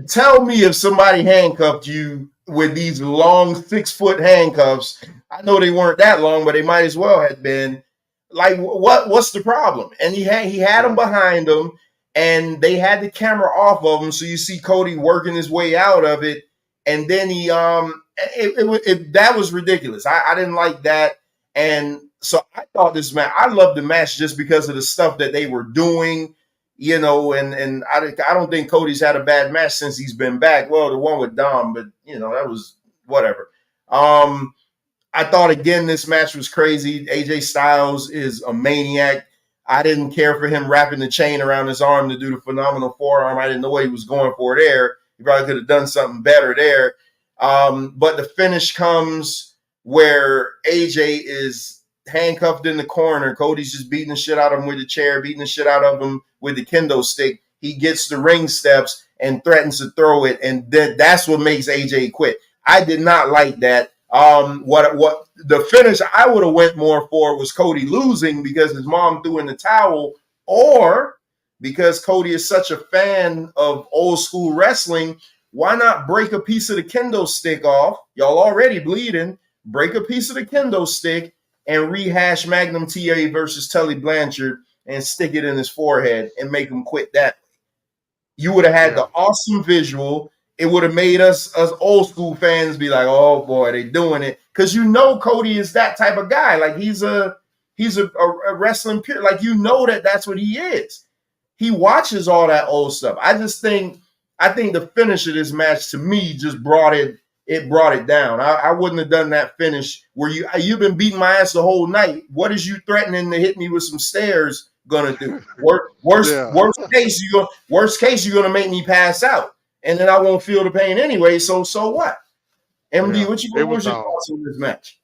Tell me if somebody handcuffed you with these long 6-foot handcuffs. I know they weren't that long, but they might as well have been. Like, what's the problem? And he had them behind him, and they had the camera off of him, so you see Cody working his way out of it, and then he that was ridiculous. I didn't like that, and so I thought this match. I loved the match just because of the stuff that they were doing, and I don't think Cody's had a bad match since he's been back. Well, the one with Dom, but that was whatever. I thought again this match was crazy. AJ Styles is a maniac. I didn't care for him wrapping the chain around his arm to do the phenomenal forearm. I didn't know what he was going for there. He probably could have done something better there. But the finish comes where AJ is handcuffed in the corner. Cody's just beating the shit out of him with the chair, beating the shit out of him with the kendo stick. He gets the ring steps and threatens to throw it, and that's what makes AJ quit. I did not like that. What the finish I would have went more for was Cody losing because his mom threw in the towel, or because Cody is such a fan of old school wrestling. Why not break a piece of the kendo stick off? Y'all already bleeding. Break a piece of the kendo stick and rehash Magnum TA versus Tully Blanchard and stick it in his forehead and make him quit that. You would have had the awesome visual. It would have made us old school fans be like, oh boy, they doing it. Because Cody is that type of guy. Like he's a wrestling pure. Like that's what he is. He watches all that old stuff. I think the finish of this match to me just brought it down. I wouldn't have done that finish where you've been beating my ass the whole night. What is you threatening to hit me with some stairs gonna do? Worst case you're gonna make me pass out, and then I won't feel the pain anyway. So what? MD, what was your thoughts on this match?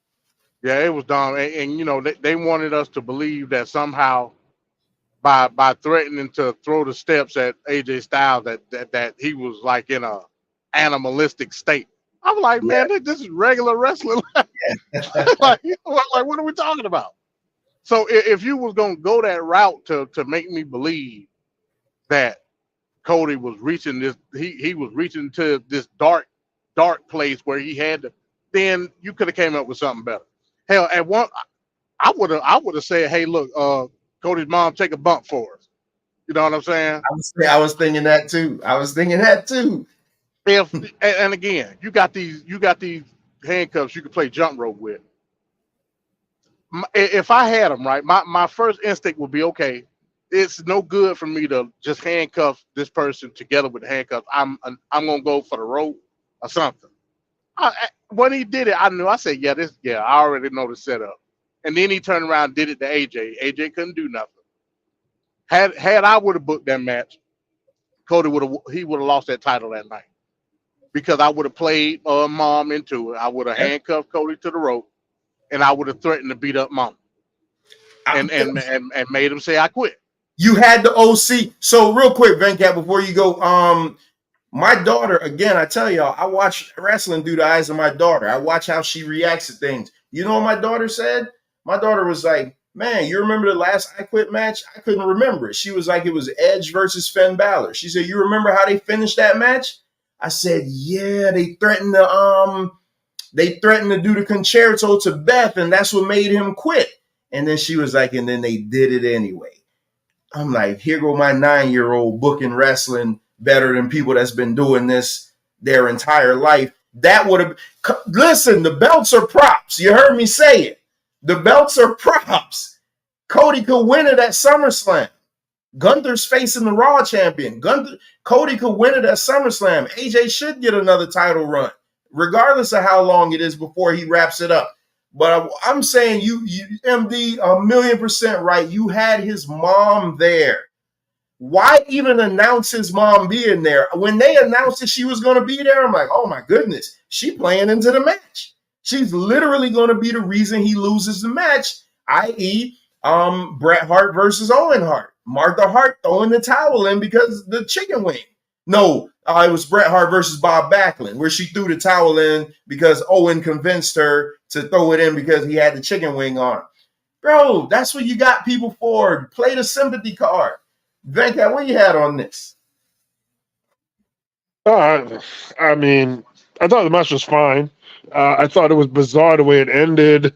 Yeah, it was dumb, and they wanted us to believe that somehow by threatening to throw the steps at AJ Styles that he was like in a animalistic state. I'm like, man, this is regular wrestling. like, what are we talking about? So if you was gonna go that route to make me believe that Cody was reaching this, he was reaching to this dark dark place where he had to, then you could have came up with something better. Hell, at one, I would have said, hey, look, Cody's mom, take a bump for us. You know what I'm saying? I was thinking that too. If and again, you got these handcuffs you can play jump rope with. If I had them right, my first instinct would be, okay, it's no good for me to just handcuff this person together with the handcuffs. I'm gonna go for the rope or something. When he did it, I knew. I said, I already know the setup. And then he turned around and did it to AJ. AJ couldn't do nothing. Had I would have booked that match, Cody would have lost that title that night, because I would have played mom into it. I would have handcuffed Cody to the rope, and I would have threatened to beat up mom, and made him say I quit. You had the OC. So real quick, Venkat, before you go, my daughter, again, I tell y'all, I watch wrestling through the eyes of my daughter. I watch how she reacts to things. You know what my daughter said? My daughter was like, man, you remember the last I Quit match? I couldn't remember it. She was like, it was Edge versus Finn Balor. She said, you remember how they finished that match? I said, yeah, they threatened to do the concerto to Beth, and that's what made him quit. And then she was like, and then they did it anyway. I'm like, here go my 9-year-old booking wrestling better than people that's been doing this their entire life. That would have, listen, the belts are props. You heard me say it. The belts are props. Cody could win it at SummerSlam. Gunther's facing the Raw champion. Cody could win it at SummerSlam. AJ should get another title run, regardless of how long it is before he wraps it up. But I'm saying you MD, 1,000,000% right. You had his mom there. Why even announce his mom being there? When they announced that she was going to be there, I'm like, oh my goodness, she playing into the match. She's literally going to be the reason he loses the match, i.e., Bret Hart versus Owen Hart. Martha Hart throwing the towel in because the chicken wing. No, it was Bret Hart versus Bob Backlund, where she threw the towel in because Owen convinced her to throw it in because he had the chicken wing on. Bro, that's what you got people for. Play the sympathy card. Venkat, what you had on this? I mean, I thought the match was fine. I thought it was bizarre the way it ended.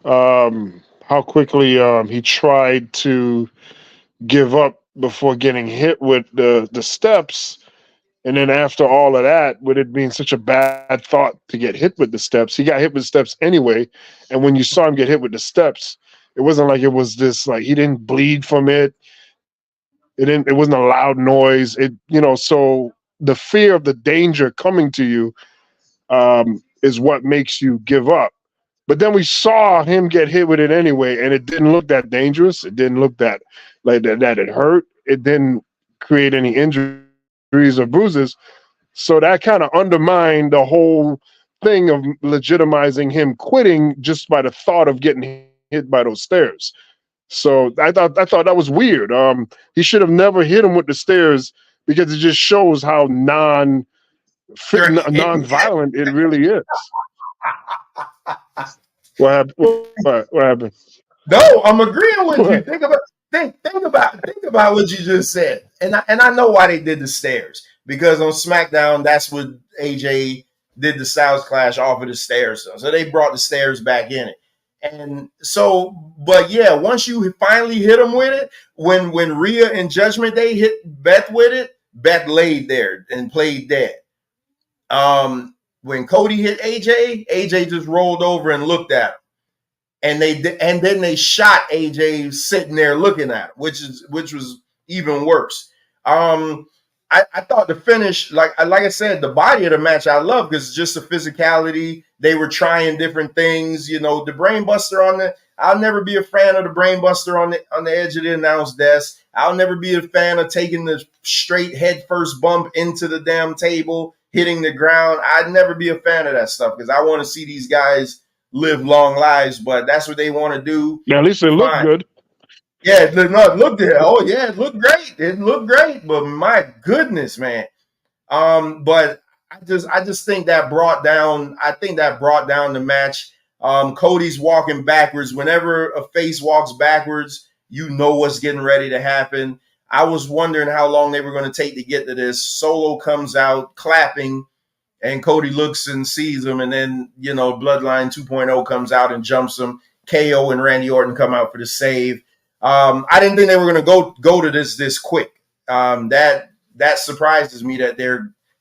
How quickly he tried to give up before getting hit with the steps. And then after all of that, with it being such a bad thought to get hit with the steps, he got hit with the steps anyway. And when you saw him get hit with the steps, it wasn't like it was this, like, he didn't bleed from it. It wasn't a loud noise. So the fear of the danger coming to you is what makes you give up. But then we saw him get hit with it anyway, and it didn't look that dangerous. It didn't look that that it hurt. It didn't create any injuries or bruises. So that kind of undermined the whole thing of legitimizing him quitting just by the thought of getting hit by those stairs. So I thought that was weird. He should have never hit him with the stairs, because it just shows how non-violent it really is. What happened? No, I'm agreeing with you. Think about what you just said. And I know why they did the stairs, because on SmackDown, that's what AJ did, the Styles Clash off of the stairs. So they brought the stairs back in it. And so, but yeah, once you finally hit him with it, when Rhea and Judgment Day hit Beth with it, Beth laid there and played dead. When Cody hit AJ just rolled over and looked at him. And then they shot AJ sitting there looking at him, which was even worse. I thought the finish, like I said, the body of the match I love, because it's just the physicality. They were trying different things, the brain buster I'll never be a fan of the brain buster on the edge of the announce desk. I'll never be a fan of taking the straight head first bump into the damn table, hitting the ground. I'd never be a fan of that stuff, because I want to see these guys live long lives, but that's what they want to do. Yeah, at least it looked good. Yeah, it looked good. Oh yeah, it looked great. It looked great, but my goodness, man. But I just think that brought down the match. Cody's walking backwards. Whenever a face walks backwards, you know what's getting ready to happen. I was wondering how long they were going to take to get to this. Solo comes out clapping, and Cody looks and sees him, and then Bloodline 2.0 comes out and jumps him. KO and Randy Orton come out for the save. I didn't think they were going to go to this quick. That surprises me that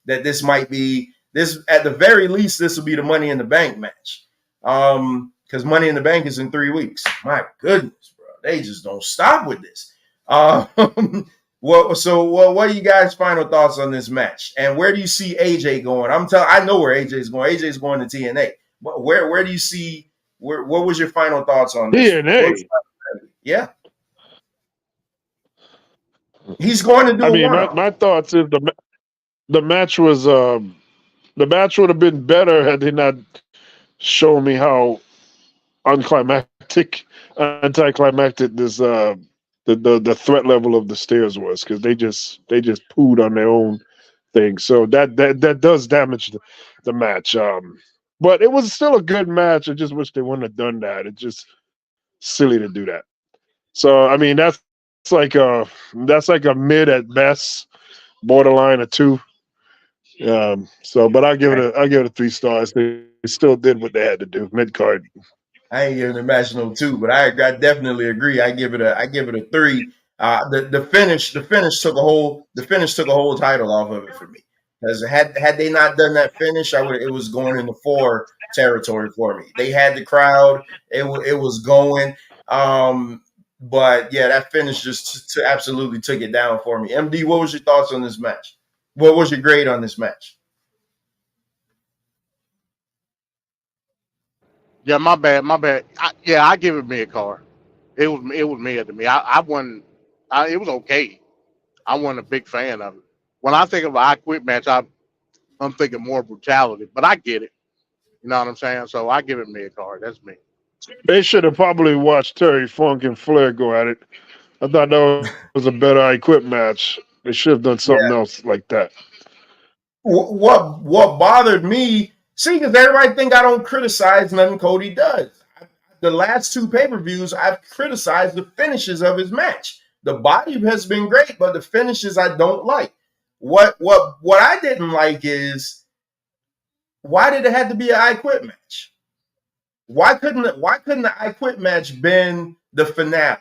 this might be this, at the very least. This will be the Money in the Bank match, because Money in the Bank is in 3 weeks. My goodness, bro, they just don't stop with this. What are you guys' final thoughts on this match? And where do you see AJ going? I know where AJ is going. AJ is going to TNA. But where do you see? What was your final thoughts on this? TNA. Yeah, he's going to do. I mean, my thoughts is the match was the match would have been better had they not shown me how anticlimactic this the threat level of the stairs was, because they just pooed on their own thing. So that does damage the match. But it was still a good match. I just wish they wouldn't have done that. It's just silly to do that. So I mean, that's like a mid at best, borderline a 2. But I give it a 3 stars. They still did what they had to do. Mid card. I ain't giving the match no 2, but I definitely agree. I give it a 3. The finish took a whole title off of it for me, because had they not done that finish, it was going into 4 territory for me. They had the crowd. It was going. But yeah, that finish just absolutely took it down for me. MD, what was your thoughts on this match? What was your grade on this match? Yeah, my bad. I give it mid card. It was mid to me. I wasn't. It was okay. I wasn't a big fan of it. When I think of an I Quit match, I'm thinking more brutality. But I get it. You know what I'm saying? So I give it mid card. That's me. They should have probably watched Terry Funk and Flair go at it. I thought that was a better I Quit match. They should have done something else like that. What bothered me, because everybody think I don't criticize nothing Cody does. The last 2 pay-per-views, I've criticized the finishes of his match. The body has been great, but the finishes I don't like. What I didn't like is, why did it have to be an I Quit match? Why couldn't the I Quit match been the finale?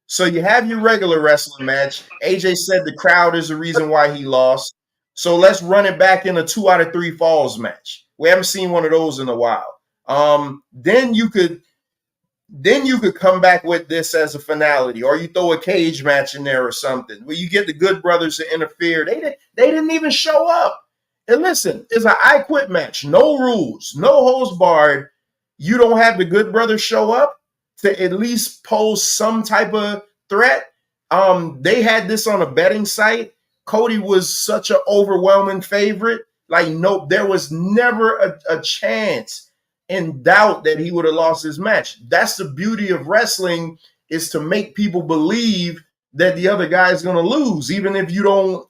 So you have your regular wrestling match. AJ said the crowd is the reason why he lost. So let's run it back in a 2 out of 3 falls match. We haven't seen one of those in a while. Then you could come back with this as a finality, or you throw a cage match in there or something where you get the Good Brothers to interfere. They didn't even show up. And listen, it's an I Quit match. No rules, no holds barred. You don't have the Good Brothers show up to at least pose some type of threat. They had this on a betting site. Cody was such an overwhelming favorite. There was never a chance in doubt that he would have lost his match. That's the beauty of wrestling, is to make people believe that the other guy is going to lose, even if you don't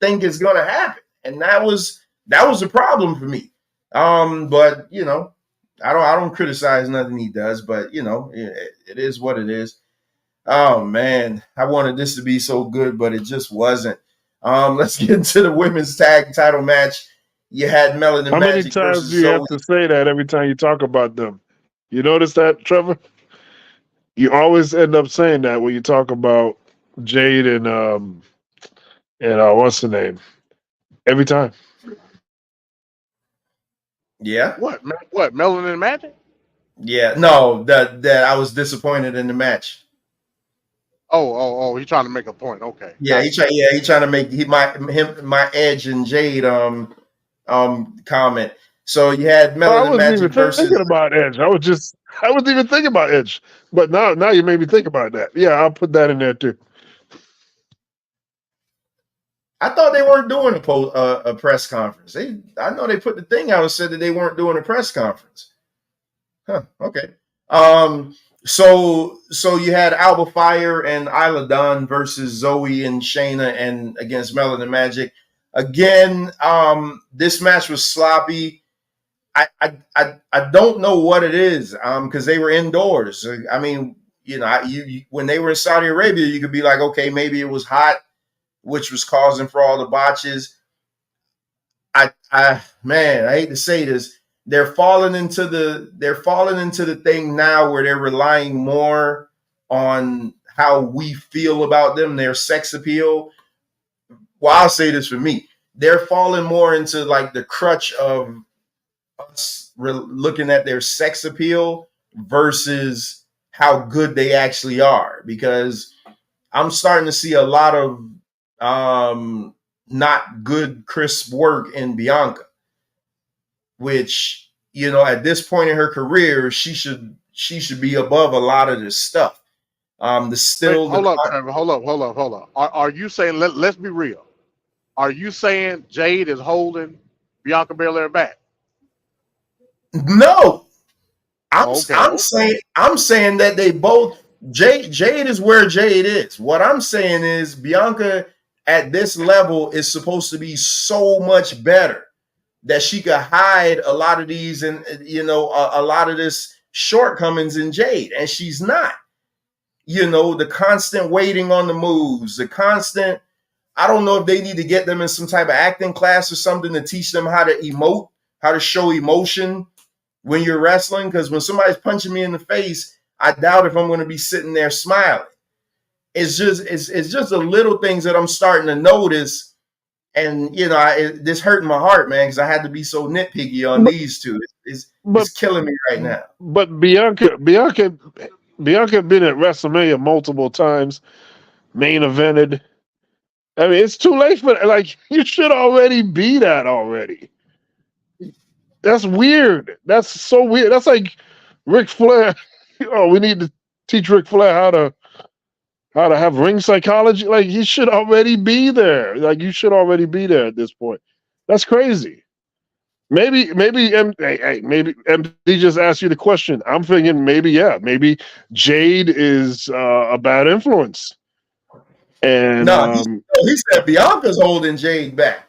think it's going to happen. And that was a problem for me. But I don't criticize nothing he does, but it is what it is. Oh man, I wanted this to be so good, but it just wasn't. Let's get into the women's tag title match. You had Melanin How many Magic times versus do you Zoe. have to say that every time you talk about them? You notice that, Trevor? You always end up saying that when you talk about Jade and what's the name? Every time. Yeah. What? Melanin Magic? Yeah. No, that I was disappointed in the match. Oh, he's trying to make a point. Okay. Yeah, he trying to make my Edge and Jade comment. So you had Melanin Magic versus. Thinking about Edge. I wasn't even thinking about Edge. But now you made me think about that. Yeah, I'll put that in there too. I thought they weren't doing a press conference. I know they put the thing out and said that they weren't doing a press conference. Huh. Okay. So you had Alba Fire and Isla Dawn versus Zoe and Shayna and against Melanin Magic. Again, this match was sloppy. I don't know what it is, because they were indoors. I mean, you when they were in Saudi Arabia, you could be like, okay, maybe it was hot, which was causing for all the botches. Man, I hate to say this. They're falling into the thing now where they're relying more on how we feel about them, their sex appeal. Well, I'll say this for me. They're falling more into like the crutch of us looking at their sex appeal versus how good they actually are. Because I'm starting to see a lot of not good, crisp work in Bianca, which, at this point in her career, she should be above a lot of this stuff. Wait, hold up, Trevor. Hold up. Are you saying, let's be real. Are you saying Jade is holding Bianca Belair back? No. I'm Okay. saying that they both Jade is where Jade is. What I'm saying is Bianca at this level is supposed to be so much better that she could hide a lot of these and a lot of this shortcomings in Jade, and she's not. The constant waiting on the moves, the constant. I don't know if they need to get them in some type of acting class or something to teach them how to emote, how to show emotion when you're wrestling. Because when somebody's punching me in the face, I doubt if I'm going to be sitting there smiling. It's just the little things that I'm starting to notice, and this hurting my heart, man, because I had to be so nitpicky on these two. It's killing me right now. But Bianca been at WrestleMania multiple times, main evented. I mean, it's too late for that. Like, you should already be that already. That's weird. That's so weird. That's like Ric Flair. We need to teach Ric Flair how to have ring psychology. Like, he should already be there. Like, you should already be there at this point. That's crazy. Maybe MD just asked you the question. I'm thinking maybe Jade is a bad influence. And no, he said Bianca's holding Jade back.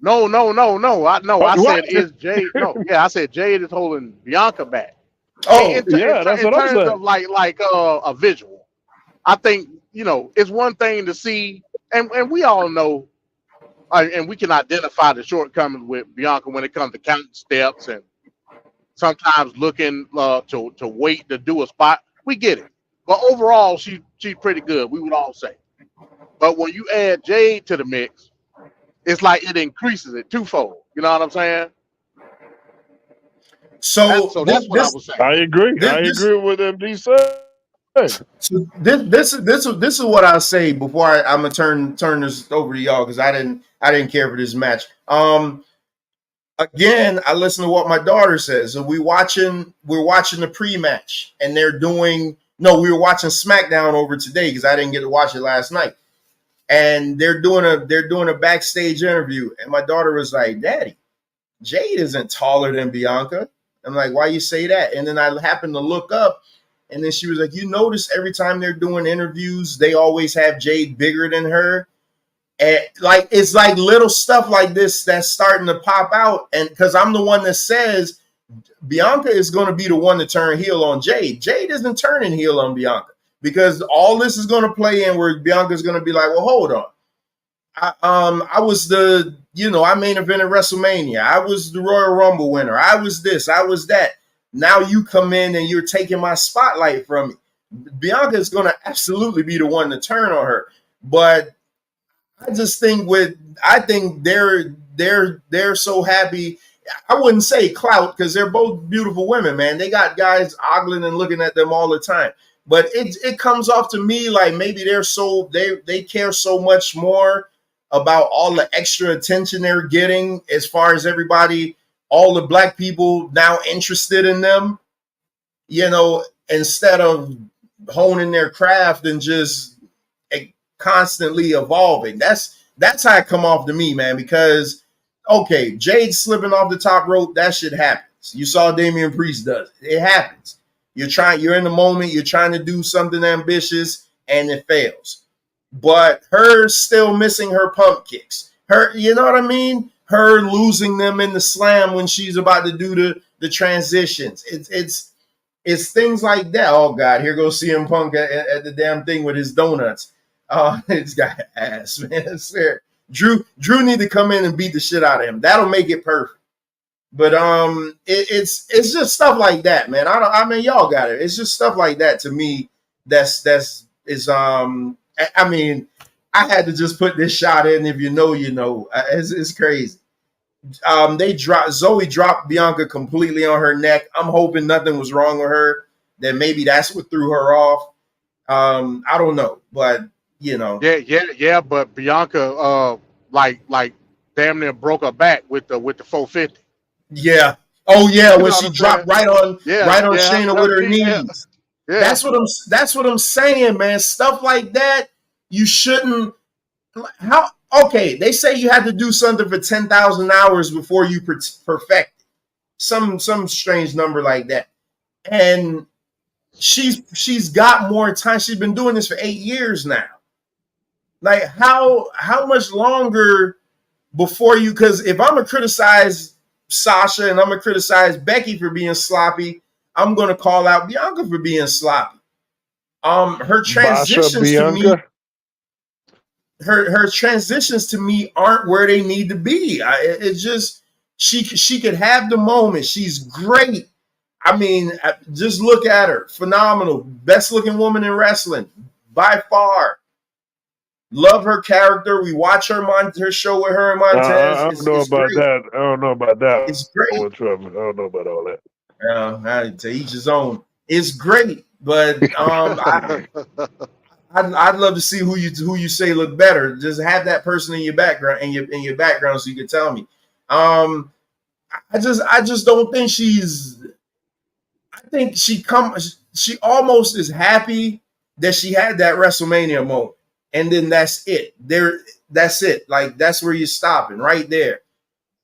No. I said is Jade. No, yeah, I said Jade is holding Bianca back. That's what I'm saying. In terms of like a visual, I think it's one thing to see, and we all know, and we can identify the shortcomings with Bianca when it comes to counting steps and sometimes looking to wait to do a spot. We get it, but overall, she's pretty good. We would all say. But when you add Jade to the mix, it's like it increases it twofold. You know what I'm saying? So that's what I was saying. I agree. I agree with MD said. So this is what I say before I'm gonna turn this over to y'all, because I didn't care for this match. Again, I listen to what my daughter says. So we're watching the pre-match, and we were watching SmackDown over today because I didn't get to watch it last night. And they're doing a backstage interview, and my daughter was like, "Daddy, Jade isn't taller than Bianca." I'm like, "Why you say that?" And then I happened to look up, and then she was like, "You notice every time they're doing interviews, they always have Jade bigger than her." And like, it's like little stuff like this that's starting to pop out. And because I'm the one that says Bianca is going to be the one to turn heel on Jade. Jade isn't turning heel on Bianca, because all this is going to play in where Bianca's going to be like, "Well, hold on. I was I main evented WrestleMania. I was the Royal Rumble winner. I was this, I was that. Now you come in and you're taking my spotlight from me." Bianca is going to absolutely be the one to turn on her. But I just think they're so happy. I wouldn't say clout, because they're both beautiful women, man. They got guys ogling and looking at them all the time. But it comes off to me like maybe they care so much more about all the extra attention they're getting, as far as everybody, all the black people now interested in them, instead of honing their craft and just constantly evolving. That's how it come off to me, man. Because okay, Jade slipping off the top rope, that shit happens. You saw Damian Priest does it. It happens. You're in the moment, you're trying to do something ambitious, and it fails. But her still missing her pump kicks. Her, you know what I mean? Her losing them in the slam when she's about to do the transitions. It's things like that. Oh God, here goes CM Punk at the damn thing with his donuts. It's got ass, man. I swear. Drew need to come in and beat the shit out of him. That'll make it perfect. But it's just stuff like that, man. I mean, y'all got it. It's just stuff like that to me. I mean, I had to just put this shot in. If you know, you know. It's crazy. Zoe dropped Bianca completely on her neck. I'm hoping nothing was wrong with her. That maybe that's what threw her off. I don't know, but you know. Yeah. But Bianca, like damn near broke her back with the 450. Yeah. Oh yeah, You when know she what I'm dropped saying? right on Shayna with her knees. Yeah. That's what I'm saying, man. Stuff like that, you shouldn't. How? Okay, they say you had to do something for 10,000 hours before you perfect it. Some strange number like that. And she's got more time. She's been doing this for 8 years now. Like how much longer before you? Because if I'm gonna criticize Sasha and I'm gonna criticize Becky for being sloppy, I'm gonna call out Bianca for being sloppy. Her transitions to me, her transitions to me aren't where they need to be. It's just she could have the moment. She's great. I mean, just look at her, phenomenal, best looking woman in wrestling by far. Love her character. We watch her show with her and Montez. I don't know about great. that. I don't know about that. It's great. I don't know about all that. To each his own. It's great, but I'd love to see who you say look better. Just have that person in your background in your background so you can tell me. I just don't think she's. I think she almost is happy that she had that WrestleMania moment, and then that's it. That's it. Like that's where you're stopping right there.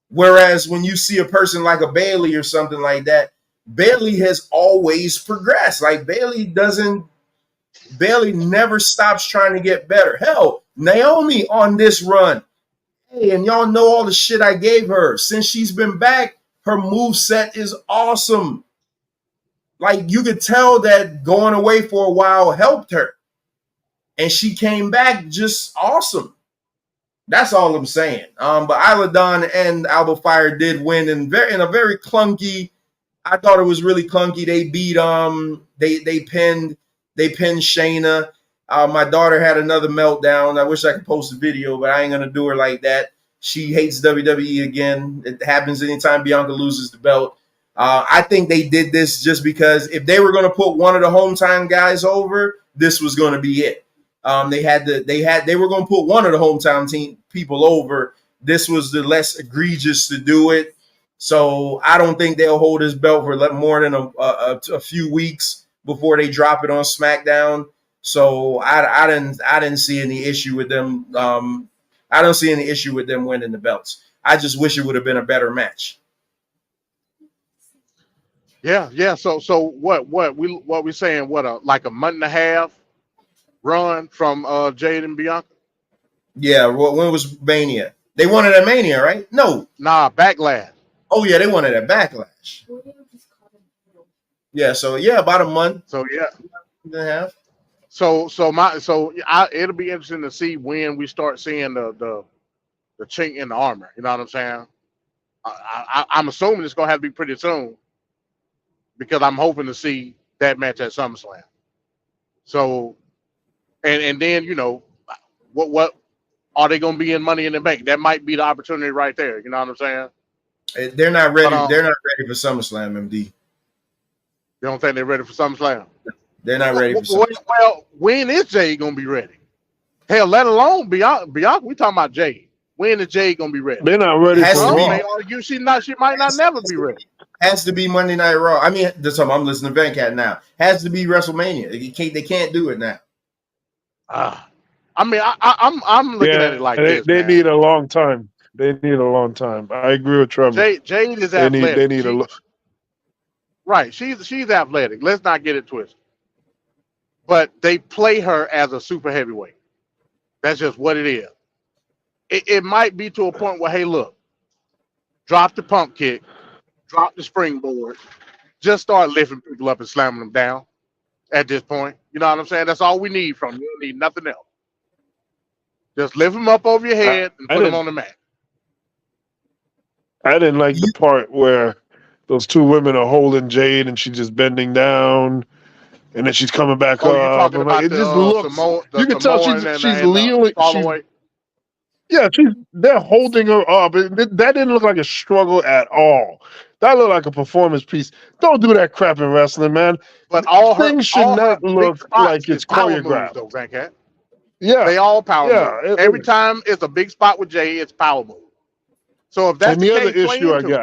Whereas when you see a person like a Bayley or something like that, Bayley has always progressed. Like Bayley never stops trying to get better. Hell, Naomi on this run. Hey, and y'all know all the shit I gave her. Since she's been back, her moveset is awesome. Like you could tell that going away for a while helped her. And she came back just awesome. That's all I'm saying. But Isla Dawn and Alba Fire did win in a very clunky. I thought it was really clunky. They beat they pinned Shayna. My daughter had another meltdown. I wish I could post a video, but I ain't gonna do her like that. She hates WWE again. It happens anytime Bianca loses the belt. I think they did this just because if they were gonna put one of the hometown guys over, this was gonna be it. They were going to put one of the hometown team people over. This was the less egregious to do it. So I don't think they'll hold his belt for more than a few weeks before they drop it on SmackDown. So I didn't see any issue with them. I don't see any issue with them winning the belts. I just wish it would have been a better match. Yeah. So what we saying? Like a month and a half run from Jade and Bianca? Yeah, when was Mania? They won it at Mania, right? No. Nah, Backlash. Oh yeah, they won it at Backlash. Yeah, so about a month. So yeah. And a half. So it'll be interesting to see when we start seeing the chink in the armor. You know what I'm saying? I'm assuming it's gonna have to be pretty soon because I'm hoping to see that match at SummerSlam. So. And then what are they going to be in Money in the Bank? That might be the opportunity right there. You know what I'm saying? They're not ready. They're not ready for SummerSlam, MD. You don't think they're ready for SummerSlam? They're not ready for SummerSlam. Well, when is Jay going to be ready? Hell, let alone Bianca. We talking about Jay. When is Jay going to be ready? They're not ready for Raw. She might not never be ready. Has to be Monday Night Raw. I mean, I'm listening to Venkat now. Has to be WrestleMania. They can't do it now. I mean, I'm looking at it like this. They need a long time. They need a long time. I agree with Trevor. Jade is athletic. They need right. She's athletic. Let's not get it twisted. But they play her as a super heavyweight. That's just what it is. It might be to a point where, hey, look, drop the pump kick, drop the springboard, just start lifting people up and slamming them down. At this point, you know what I'm saying? That's all we need from you. We don't need nothing else. Just lift him up over your head and I put him didn't on the mat. I didn't like the part where those two women are holding Jade and she's just bending down and then she's coming back Oh, you up. talking I'm like, about it just the looks. Samoan, You can tell she's she's and the leaning. She's Stalloway? yeah. They're holding her up. That didn't look like a struggle at all. That looked like a performance piece. Don't do that crap in wrestling, man. But all Things should her not big look spots like is it's power moves, choreographed. though, Van Cat. Yeah, They all power yeah. moves. Every time it's a big spot with Jay, it's power move. So if that's And the the other case, play issue I into it.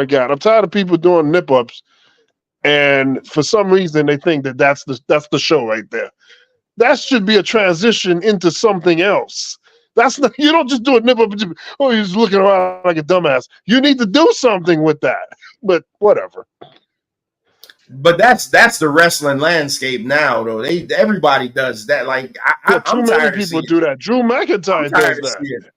got, I'm tired of people doing nip ups, and for some reason they think that that's the show right there. That should be a transition into something else. That's not. You don't just do a nip up. Oh, you're just looking around like a dumbass. You need to do something with that. But whatever. But that's the wrestling landscape now, though. Everybody does that. Like Too I'm many tired of people seeing do it. that. Drew I'm McIntyre tired does of that. seeing it.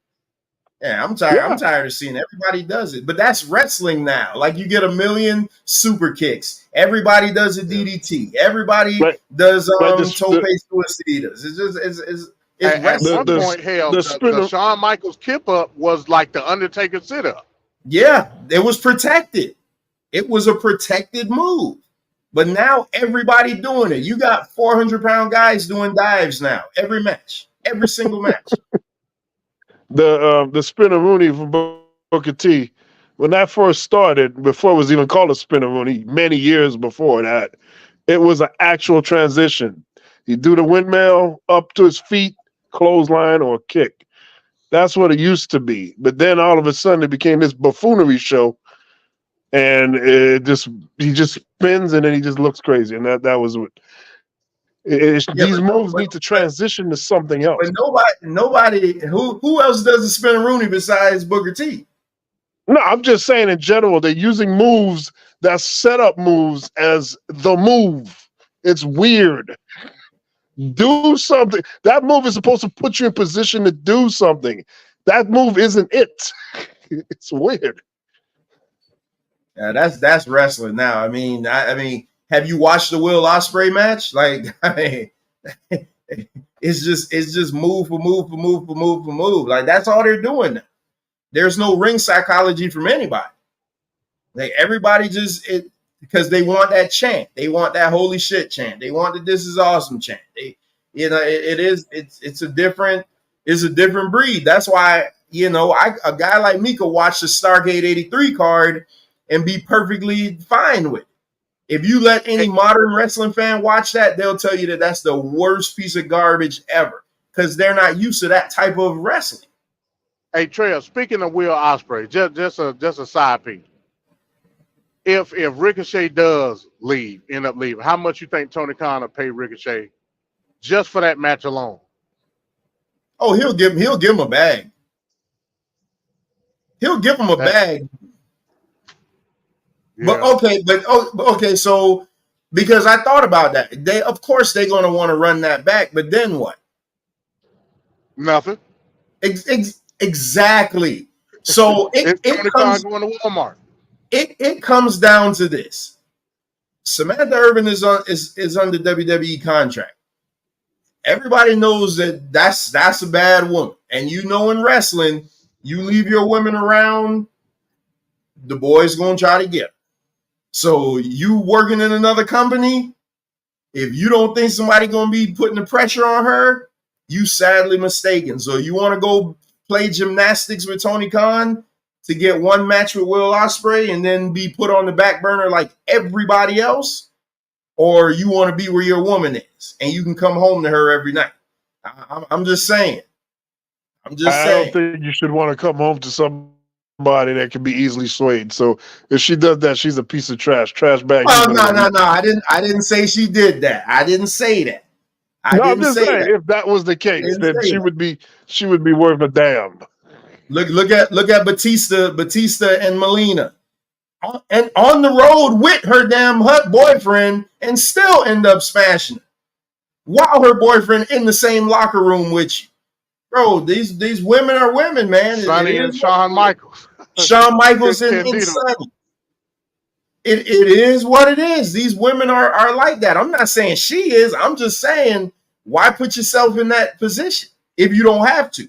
Yeah, I'm tired. Yeah. I'm tired of seeing everybody does it. But that's wrestling now. Like you get a million super kicks. Everybody does a DDT. Everybody does tope suicidas. It's just it's At wrestling. one point, hell, the Shawn Michaels kip up was like the Undertaker sit up. Yeah, it was protected. It was a protected move. But now everybody doing it. You got 400-pound guys doing dives now. Every match. Every single match. The Spinner-Rooney from Booker T, when that first started, before it was even called a Spinner-Rooney, many years before that, it was an actual transition. You do the windmill up to his feet, clothesline, or kick. That's what it used to be. But then all of a sudden it became this buffoonery show, and he just spins and then he just looks crazy. And that was what these moves need to transition to something else. But nobody who else does the Spinner-Rooney besides Booker T? No, I'm just saying in general, they're using moves that's setup moves as the move. It's weird. Do something. That move is supposed to put you in position to do something. That move isn't it. It's weird. Yeah, that's wrestling now. I mean, have you watched the Will Ospreay match? Like, I mean, it's just move for move for move for move for move. Like that's all they're doing now. There's no ring psychology from anybody. Like everybody because they want that chant. They want that holy shit chant. They want the this is awesome chant. It's a different breed. That's why, a guy like me could watch the Stargate 83 card and be perfectly fine with it. If you let any modern wrestling fan watch that, they'll tell you that that's the worst piece of garbage ever because they're not used to that type of wrestling. Hey, Trail, speaking of Will Ospreay, just a side piece. If Ricochet does end up leaving, how much you think Tony Khan will pay Ricochet just for that match alone? Oh, he'll give him a bag. He'll give him a bag. Yeah. But okay, so because I thought about that. Of course they're going to want to run that back, but then what? Nothing. Exactly. So it comes going to Walmart. It comes down to this. Samantha Irvin is under WWE contract. Everybody knows that's a bad woman. And in wrestling, you leave your women around, the boys gonna try to get her. So you working in another company, if you don't think somebody gonna be putting the pressure on her, you sadly mistaken. So you want to go play gymnastics with Tony Khan to get one match with Will Ospreay and then be put on the back burner like everybody else? Or you want to be where your woman is and you can come home to her every night? I'm just saying. I don't think you should want to come home to somebody that can be easily swayed. So if she does that, she's a piece of trash bag. Well, no. I didn't say she did that. I didn't say that. I'm just saying if that was the case, then she would be worth a damn. Look at Batista and Melina. And on the road with her damn hut boyfriend and still end up smashing her. While her boyfriend in the same locker room with you. Bro, these women are women, man. Sonny and Shawn Michaels. Shawn Michaels and Sonny. It is what it is. These women are like that. I'm not saying she is. I'm just saying Why put yourself in that position if you don't have to?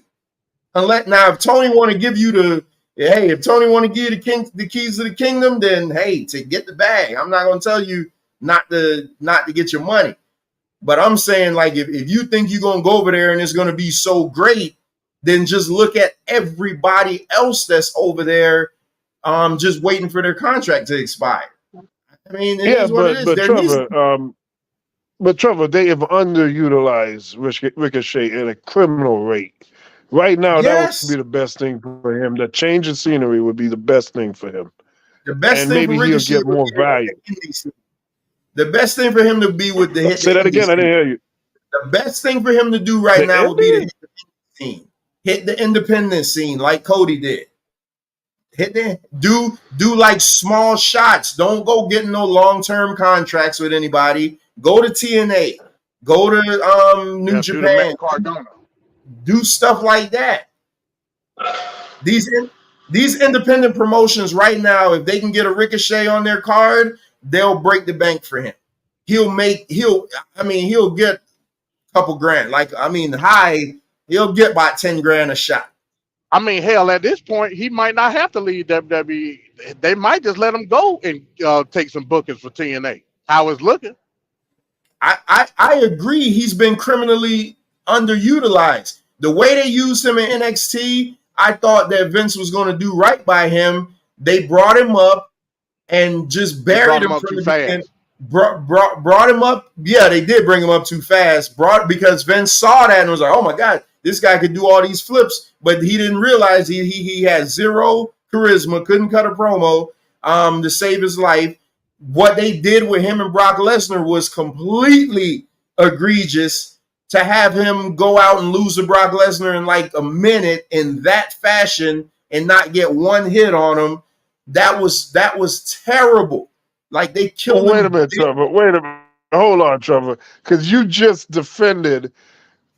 Unless now, if Tony want to give you if Tony want to give you the keys to the kingdom, then hey, to get the bag. I'm not going to tell you not to get your money. But I'm saying, like, if you think you're going to go over there and it's going to be so great, then just look at everybody else that's over there just waiting for their contract to expire. I mean, it is what it is. But Trevor, they have underutilized Ricochet at a criminal rate. Right now, yes, that would be the best thing for him. The change of scenery would be the best thing for him. The best and thing maybe for Ricochet he'll get more value. The best thing for him to be with the hit. Say that again. I didn't hear you. The best thing for him to do right now would be to hit the scene, hit the independent scene like Cody did. Do like small shots. Don't go getting no long-term contracts with anybody. Go to TNA. Go to New Japan. Do stuff like that. These independent promotions right now, if they can get a Ricochet on their card, they'll break the bank for him. He'll get a couple grand. He'll get about 10 grand a shot. I mean, hell, at this point, he might not have to leave WWE. They might just let him go and take some bookings for TNA. How it's looking. I agree. He's been criminally underutilized. The way they used him in NXT, I thought that Vince was going to do right by him. They brought him up and just buried him from the beginning. Brought him up. Yeah, they did bring him up too fast. Because Vince saw that and was like, oh my God, this guy could do all these flips. But he didn't realize he had zero charisma, couldn't cut a promo to save his life. What they did with him and Brock Lesnar was completely egregious. To have him go out and lose to Brock Lesnar in like a minute in that fashion and not get one hit on him, that was terrible. Like they killed him. Wait a minute, Trevor. Wait a minute. Hold on, Trevor. Because you just defended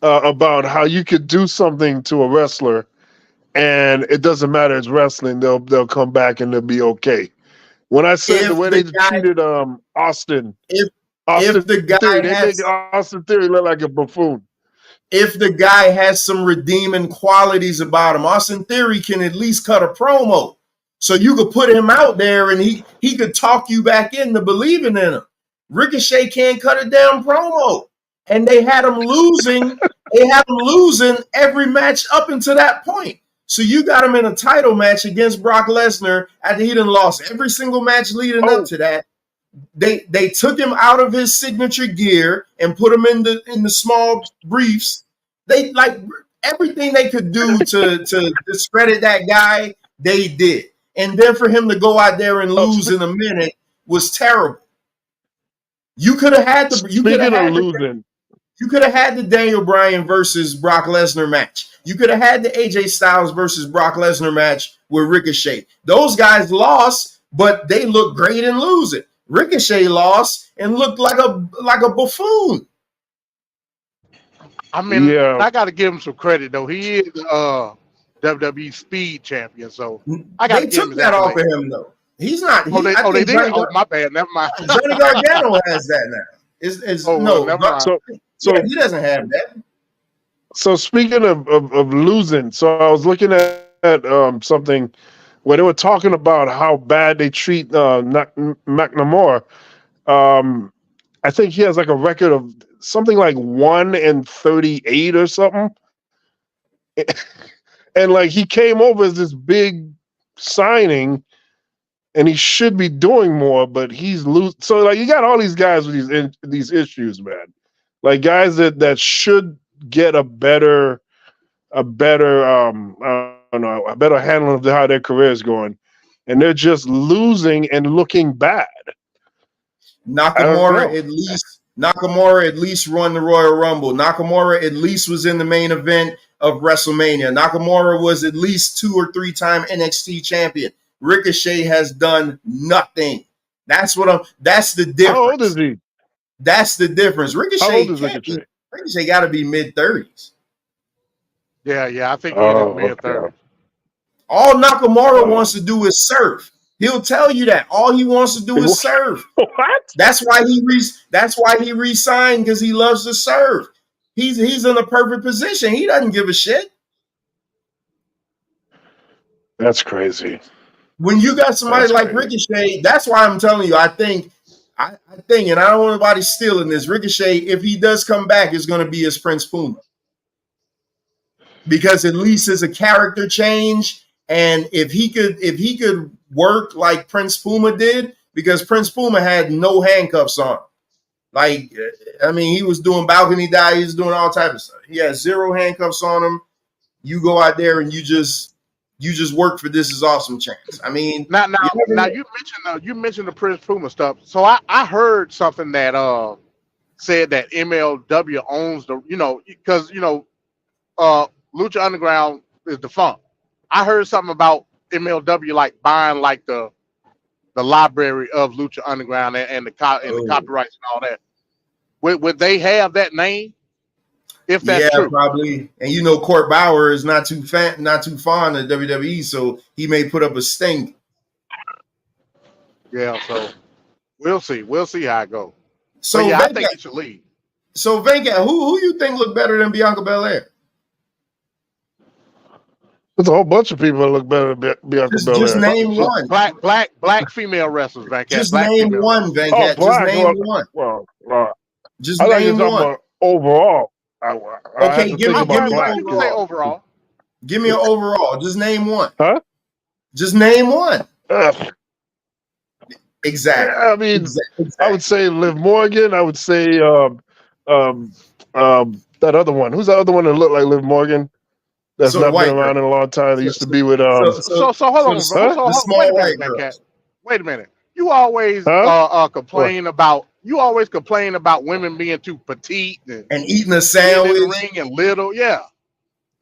about how you could do something to a wrestler and it doesn't matter, it's wrestling, they'll come back and they'll be okay. When I said the way they treated Austin, if the guy they made Austin Theory look like a buffoon. If the guy has some redeeming qualities about him, Austin Theory can at least cut a promo. So you could put him out there and he could talk you back into believing in him. Ricochet can't cut a damn promo. And they had him losing. They had him losing every match up until that point. So you got him in a title match against Brock Lesnar after he done lost every single match leading up to that. They took him out of his signature gear and put him in the small briefs. They like everything they could do to discredit that guy, they did. And then for him to go out there and lose in a minute was terrible. You could have had the Daniel Bryan versus Brock Lesnar match. You could have had the AJ Styles versus Brock Lesnar match with Ricochet. Those guys lost, but they looked great in losing. Ricochet lost and looked like a buffoon. I mean, I got to give him some credit though. He is WWE Speed Champion, so I got to give him that off of him though. He's not. They did. My bad. Never mind. Johnny Gargano has that now. So he doesn't have that. So speaking of losing, so I was looking at something where they were talking about how bad they treat McNamara. I think he has like a record of something like 1-38 or something. And like he came over as this big signing and he should be doing more, but he's losing. So like you got all these guys with these issues, man. Like guys that should get a better handling of how their career is going, and they're just losing and looking bad. Nakamura at least won the Royal Rumble. Nakamura at least was in the main event of WrestleMania. Nakamura was at least 2 or 3 time NXT champion. Ricochet has done nothing. That's the difference. How old is he? That's the difference. Ricochet got to be mid-30s. Yeah, I think he's in mid-30s. All Nakamura wants to do is serve. He'll tell you that. All he wants to do is serve. What? That's why he re-signed, because he loves to serve. He's in the perfect position. He doesn't give a shit. That's crazy. When you got somebody like Ricochet, that's why I'm telling you. I think, and I don't want anybody stealing this. Ricochet, if he does come back, is going to be as Prince Puma, because at least it's a character change. And if he could work like Prince Puma did, because Prince Puma had no handcuffs on. Like, I mean, he was doing balcony dive, he was doing all type of stuff. He had 0 handcuffs on him. You go out there and you just work for This Is Awesome chance. I mean, now you mentioned the Prince Puma stuff. So I heard something that said that MLW owns the, because Lucha Underground is defunct. I heard something about MLW like buying like the library of Lucha Underground and the copyrights and all that. Would they have that name? If that's true, probably. And Court Bauer is not too fond of WWE, so he may put up a stink. Yeah, so we'll see. We'll see how it goes. So yeah, I think it should leave. So Venkat, who you think look better than Bianca Belair? There's a whole bunch of people that look better than Bianca Belair. Just name one. Black female wrestlers, Venkat. Just name one, Venkat. Just name one. Well, just name one. Overall. Okay, give me overall. Give me an overall. Just name one. Huh? Just name one. Exactly. I mean, exactly. I would say Liv Morgan. I would say that other one. Who's the other one that looked like Liv Morgan? That's not been around in a long time. They used to be with So hold on, wait a minute. You always complain about women being too petite and eating a sandwich, in the ring and little, yeah.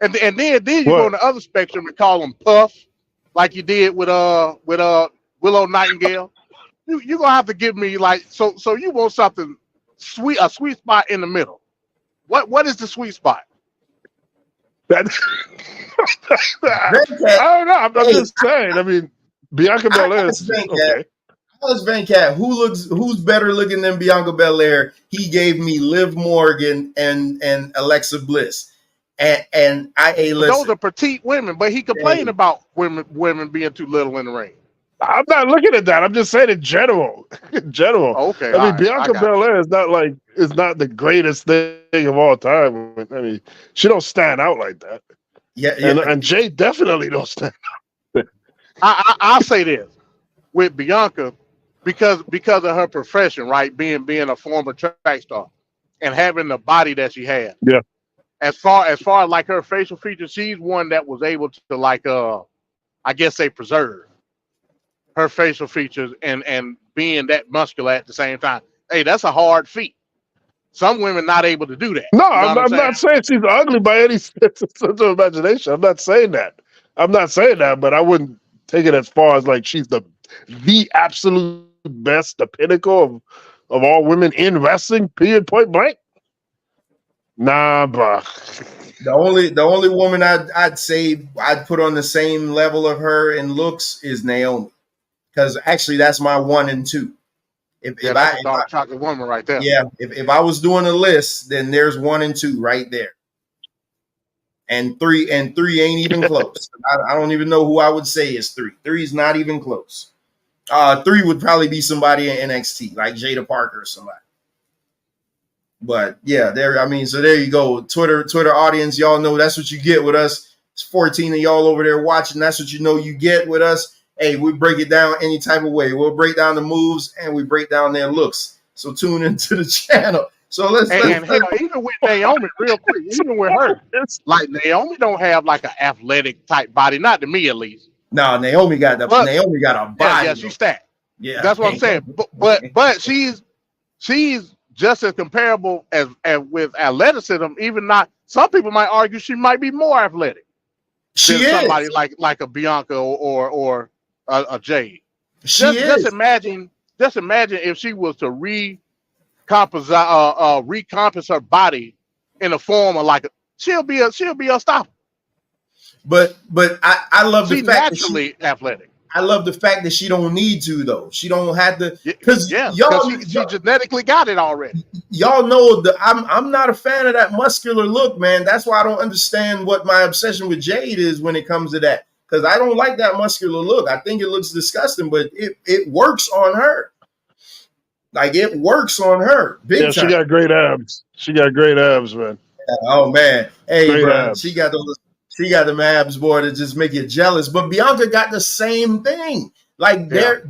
And then you go on the other spectrum and call them puff, like you did with Willow Nightingale. You're gonna have to give me like so you want something sweet, a sweet spot in the middle. What is the sweet spot? I don't know. I'm just saying. I mean, Bianca Belair is okay. Venkat, who's better looking than Bianca Belair? He gave me Liv Morgan and Alexa Bliss. And those are petite women, but he complained about women being too little in the ring. I'm not looking at that. I'm just saying in general. Okay. I mean, Bianca Belair is not the greatest thing of all time. I mean, she don't stand out like that. Yeah. And Jay definitely don't stand out. I'll say this with Bianca, because of her profession, right? Being a former track star and having the body that she had. Yeah. As far as like her facial features, she's one that was able to preserve her facial features and being that muscular at the same time. Hey, that's a hard feat. Some women not able to do that. No, I'm not saying she's ugly by any sense of imagination. I'm not saying that. But I wouldn't take it as far as like she's the absolute best, the pinnacle of all women in wrestling, period, point blank. Nah, bro. The only woman I'd say I'd put on the same level of her in looks is Naomi. Because actually, that's my 1 and 2. That's a dark chocolate woman right there. Yeah, if I was doing a list, then there's 1 and 2 right there, and 3 ain't even close. I don't even know who I would say is 3. 3 is not even close. 3 would probably be somebody in NXT, like Jada Parker or somebody. But yeah, there you go. Twitter audience, y'all know that's what you get with us. It's 14 of y'all over there watching. That's what you get with us. Hey, we break it down any type of way. We'll break down the moves and we break down their looks. So tune into the channel. So let's even with Naomi, real quick, even with her, like Naomi don't have like an athletic type body, not to me at least. No, Naomi got a body. Yeah, she's stacked. Yeah, that's what I'm saying. But she's just as comparable as with athleticism. Even not, some people might argue she might be more athletic. She is somebody like a Bianca or a Jade. Just imagine if she was to recompass her body in the form of like she'll be unstoppable. But I love the fact naturally athletic. I love the fact that she don't need to though. She don't have to because she genetically got it already. Y'all know I'm not a fan of that muscular look, man. That's why I don't understand what my obsession with Jade is when it comes to that. Because I don't like that muscular look. I think it looks disgusting, but it works on her. Like it works on her. Big time. She got great abs. She got great abs, man. Oh man. Hey, great bro. Abs. She got them abs, boy, that just make you jealous. But Bianca got the same thing. Like they're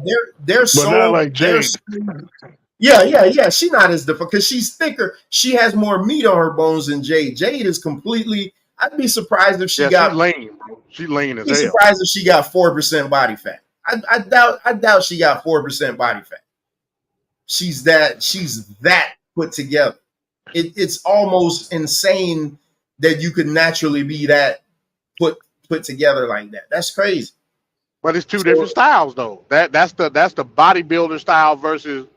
but so not like Jade. Yeah. She not as difficult because she's thicker. She has more meat on her bones than Jade. Jade is completely. I'd be surprised if she got. She's lean, bro. She's lean as hell. I'd be surprised if she got 4% body fat. I doubt she got 4% body fat. She's that put together. It's almost insane that you could naturally be that put together like that. That's crazy. But it's two different styles though. That's the bodybuilder style versus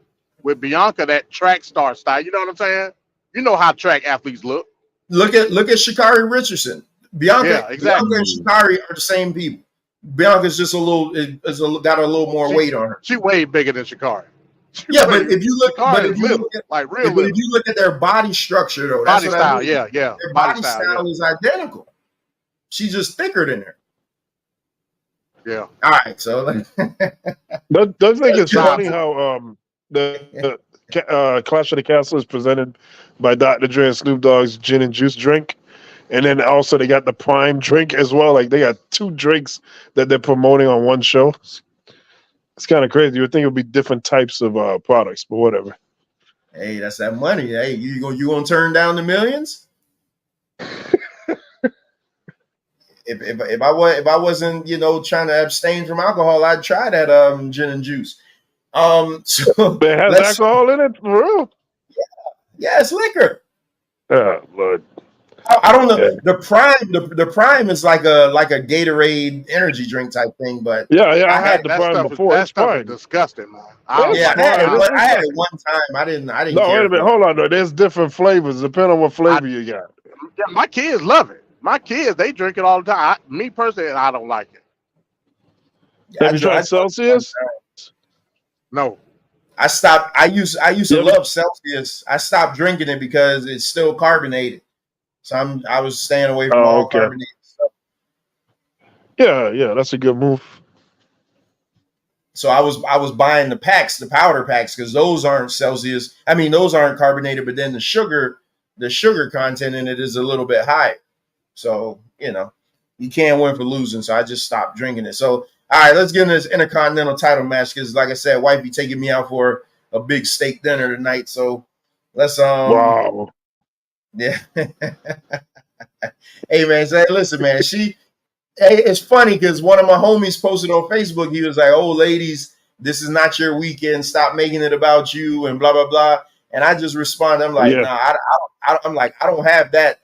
with Bianca that track star style. You know what I'm saying? You know how track athletes look. Look at Sha'Carri Richardson. Bianca and Sha'Carri are the same people. Bianca's just got a little more weight on her. She way bigger than Sha'Carri. But if you look at their body structure though, that's body what style, I mean. yeah. Their body style is identical. She's just thicker than her. Yeah. All right, so don't think it's funny how the Clash of the Castle is presented by Dr. Dre and Snoop Dogg's gin and juice drink, and then also they got the Prime drink as well. Like they got two drinks that they're promoting on one show. It's kind of crazy. You would think it would be different types of products, but whatever. Hey, that's that money. Hey, you gonna turn down the millions? If I wasn't trying to abstain from alcohol, I'd try that gin and juice. So it has alcohol in it for real. Yeah, it's liquor. Oh Lord. I don't know. Yeah. The Prime is like a Gatorade energy drink type thing, but I had the Prime before. That stuff is disgusting, man. I had it one time. I didn't. No, wait a minute. Hold on. There's different flavors depending on what flavor you got. Yeah, my kids love it. My kids, they drink it all the time. Me personally, I don't like it. Have you tried Celsius? No. I stopped. I used to love Celsius. I stopped drinking it because it's still carbonated. So I was staying away from all carbonated stuff. Yeah, that's a good move. So I was buying the powder packs, because those aren't Celsius. I mean, those aren't carbonated, but then the sugar content in it is a little bit higher. So, you can't win for losing. So I just stopped drinking it. So, all right, let's get into this Intercontinental title match, because like I said, wifey taking me out for a big steak dinner tonight. So let's wow. Yeah. Hey man, listen, man. It's funny because one of my homies posted on Facebook. He was like, "Oh, ladies, this is not your weekend. Stop making it about you," and blah blah blah. And I just responded, I'm like, "Nah, I don't have that.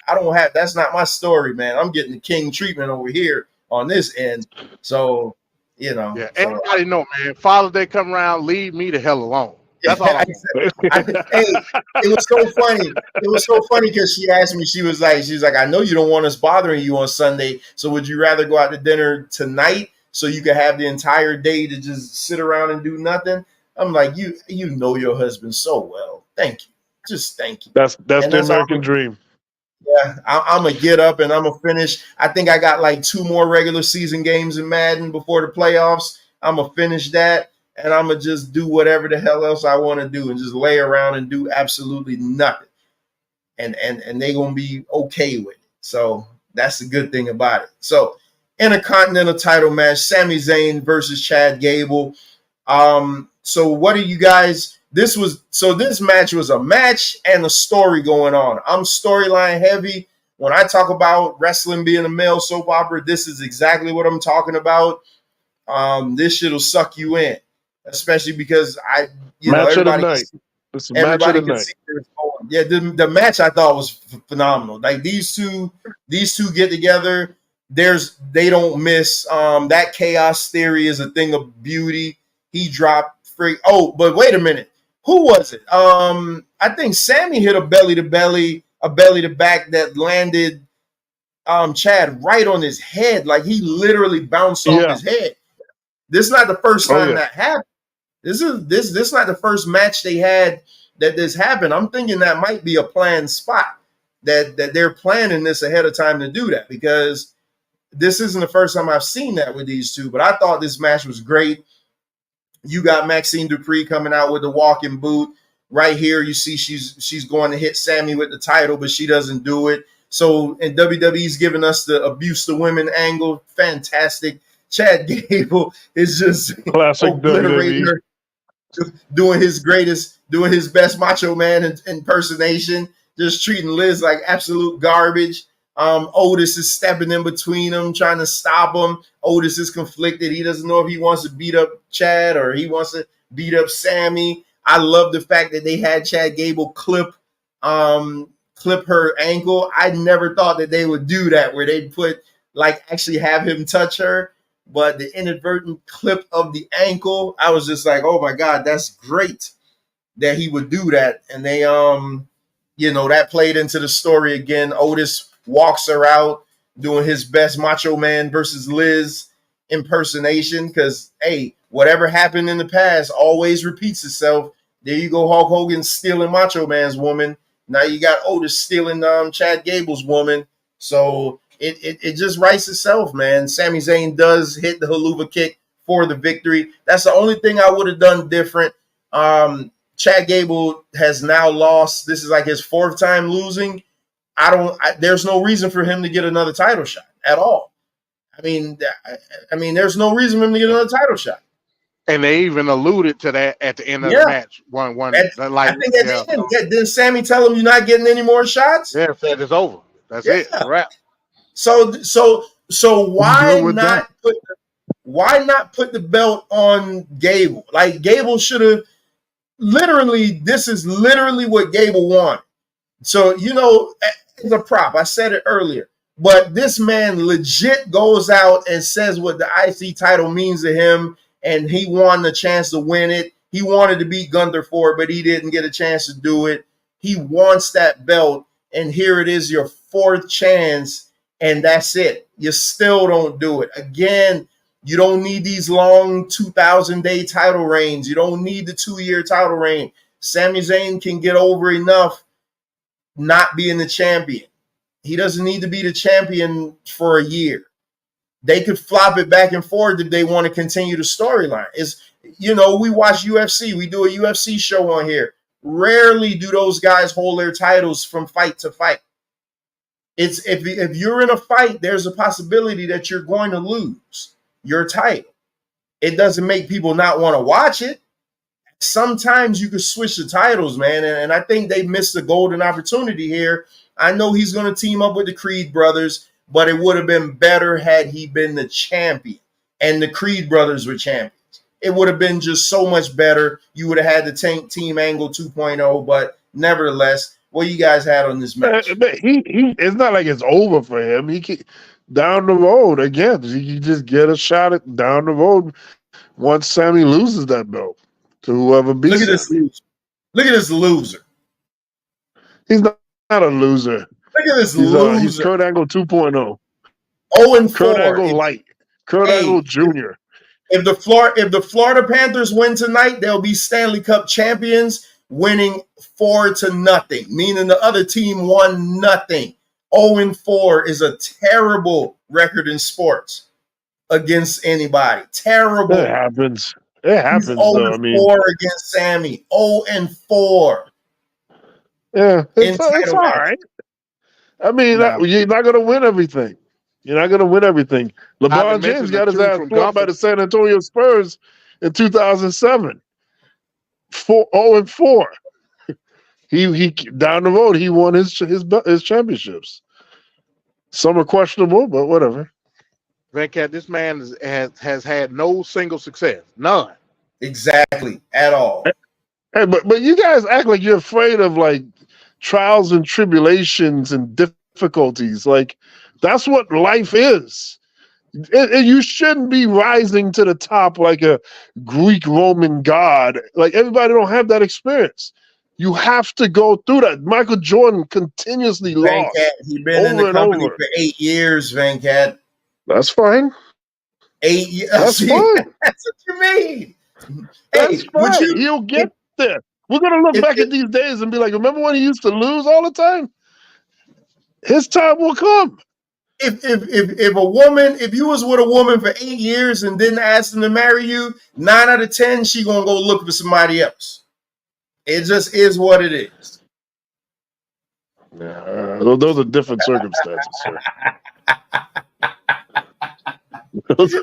That's not my story, man. I'm getting the king treatment over here on this end." So, Yeah, everybody know, man. Father's Day come around, leave me the hell alone. That's all I'm saying. It was so funny. It was so funny because she asked me, she was like, "I know you don't want us bothering you on Sunday. So would you rather go out to dinner tonight so you can have the entire day to just sit around and do nothing?" I'm like, you know your husband so well. Thank you. Just thank you. That's the American dream. Yeah, I'm going to get up and I'm going to finish. I think I got like 2 more regular season games in Madden before the playoffs. I'm going to finish that. And I'm going to just do whatever the hell else I want to do and just lay around and do absolutely nothing. And they're going to be okay with it. So that's the good thing about it. So Intercontinental title match, Sami Zayn versus Chad Gable. So what are you guys? This match was a match and a story going on. I'm storyline heavy. When I talk about wrestling being a male soap opera, this is exactly what I'm talking about. This shit'll suck you in. Especially because everybody can see where it's going. Yeah, the match I thought was phenomenal. Like these two get together. They don't miss. That chaos theory is a thing of beauty. He dropped free. Oh, but wait a minute. Who was it? I think Sammy hit a belly to back that landed Chad right on his head. Like he literally bounced off his head. This is not the first Oh, time yeah. that happened. This is not the first match they had that this happened. I'm thinking that might be a planned spot that they're planning this ahead of time to do that, because this isn't the first time I've seen that with these two. But I thought this match was great. You got Maxine Dupree coming out with the walking boot. Right here, you see she's going to hit Sammy with the title, but she doesn't do it. So, and WWE's giving us the abuse to women angle. Fantastic. Chad Gable is just Classic obliterating WWE. her, doing his best Macho Man impersonation, just treating Liz like absolute garbage. Otis is stepping in between them, trying to stop him. Otis is conflicted. He doesn't know if he wants to beat up Chad or he wants to beat up Sammy. I love the fact that they had Chad Gable clip her ankle. I never thought that they would do that, where they'd actually have him touch her. But the inadvertent clip of the ankle, I was just like, oh my God, that's great that he would do that. And they, that played into the story again. Otis walks her out doing his best Macho Man versus Liz impersonation, because, hey, whatever happened in the past always repeats itself. There you go, Hulk Hogan stealing Macho Man's woman. Now you got Otis stealing Chad Gable's woman. So it just writes itself, man. Sami Zayn does hit the haluva kick for the victory. That's the only thing I would have done different. Chad Gable has now lost. This is like his fourth time losing. There's no reason for him to get another title shot at all. I mean, there's no reason for him to get another title shot. And they even alluded to that at the end of the match. I think at the end, didn't Sammy tell him you're not getting any more shots? Yeah, said it's over. That's it. It's a wrap. So why not put the belt on Gable? Like, Gable should have this is literally what Gable wanted. So, it's a prop. I said it earlier. But this man legit goes out and says what the IC title means to him, and he wanted a chance to win it. He wanted to beat Gunther for it, but he didn't get a chance to do it. He wants that belt, and here it is, your fourth chance, and that's it. You still don't do it. Again, you don't need these long 2,000-day title reigns. You don't need the 2-year title reign. Sami Zayn can get over enough not being the champion. He doesn't need to be the champion for a year. They could flop it back and forth if they want to continue the storyline. We watch UFC. We do a UFC show on here. Rarely do those guys hold their titles from fight to fight. It's if you're in a fight, there's a possibility that you're going to lose your title. It doesn't make people not want to watch it. Sometimes you could switch the titles, man, and I think they missed a golden opportunity here. I know he's going to team up with the Creed brothers, but it would have been better had he been the champion and the Creed brothers were champions. It would have been just so much better. You would have had the Team Angle 2.0, but nevertheless, what you guys had on this match? It's not like it's over for him. He can, down the road again. He can just get a shot at down the road once Sammy loses that belt to whoever beats him. Look at this loser. He's not a loser. Look at this loser. He's Kurt Angle 2.0. 0-4. Kurt Angle light. Kurt Angle Jr. If the Florida Panthers win tonight, they'll be Stanley Cup champions, winning 4-0, meaning the other team won nothing. 0-4 is a terrible record in sports against anybody. Terrible. It happens. It happens. He's 0-4 against Sammy. 0-4. Yeah, it's all right. I mean, you're not going to win everything. You're not going to win everything. LeBron James got his ass flipped by the San Antonio Spurs in 2007. 0-4. He down the road, he won his championships. Some are questionable, but whatever. Venkat, this man has had no single success. None. Exactly. At all. Hey, but you guys act like you're afraid of like trials and tribulations and difficulties. Like, that's what life is. You shouldn't be rising to the top like a Greek Roman god. Like, everybody don't have that experience. You have to go through that. Michael Jordan continuously lost. He's been in the company for 8 years, Venkat. That's fine. 8 years. That's See, fine. that's what you mean. That's Hey, would fine. you? He'll get there. We're gonna look back at these days and be like, remember when he used to lose all the time? His time will come. If a woman, if you was with a woman for 8 years and didn't ask them to marry you, 9 out of 10, she gonna go look for somebody else. It just is what it is. Those are different circumstances, sir. those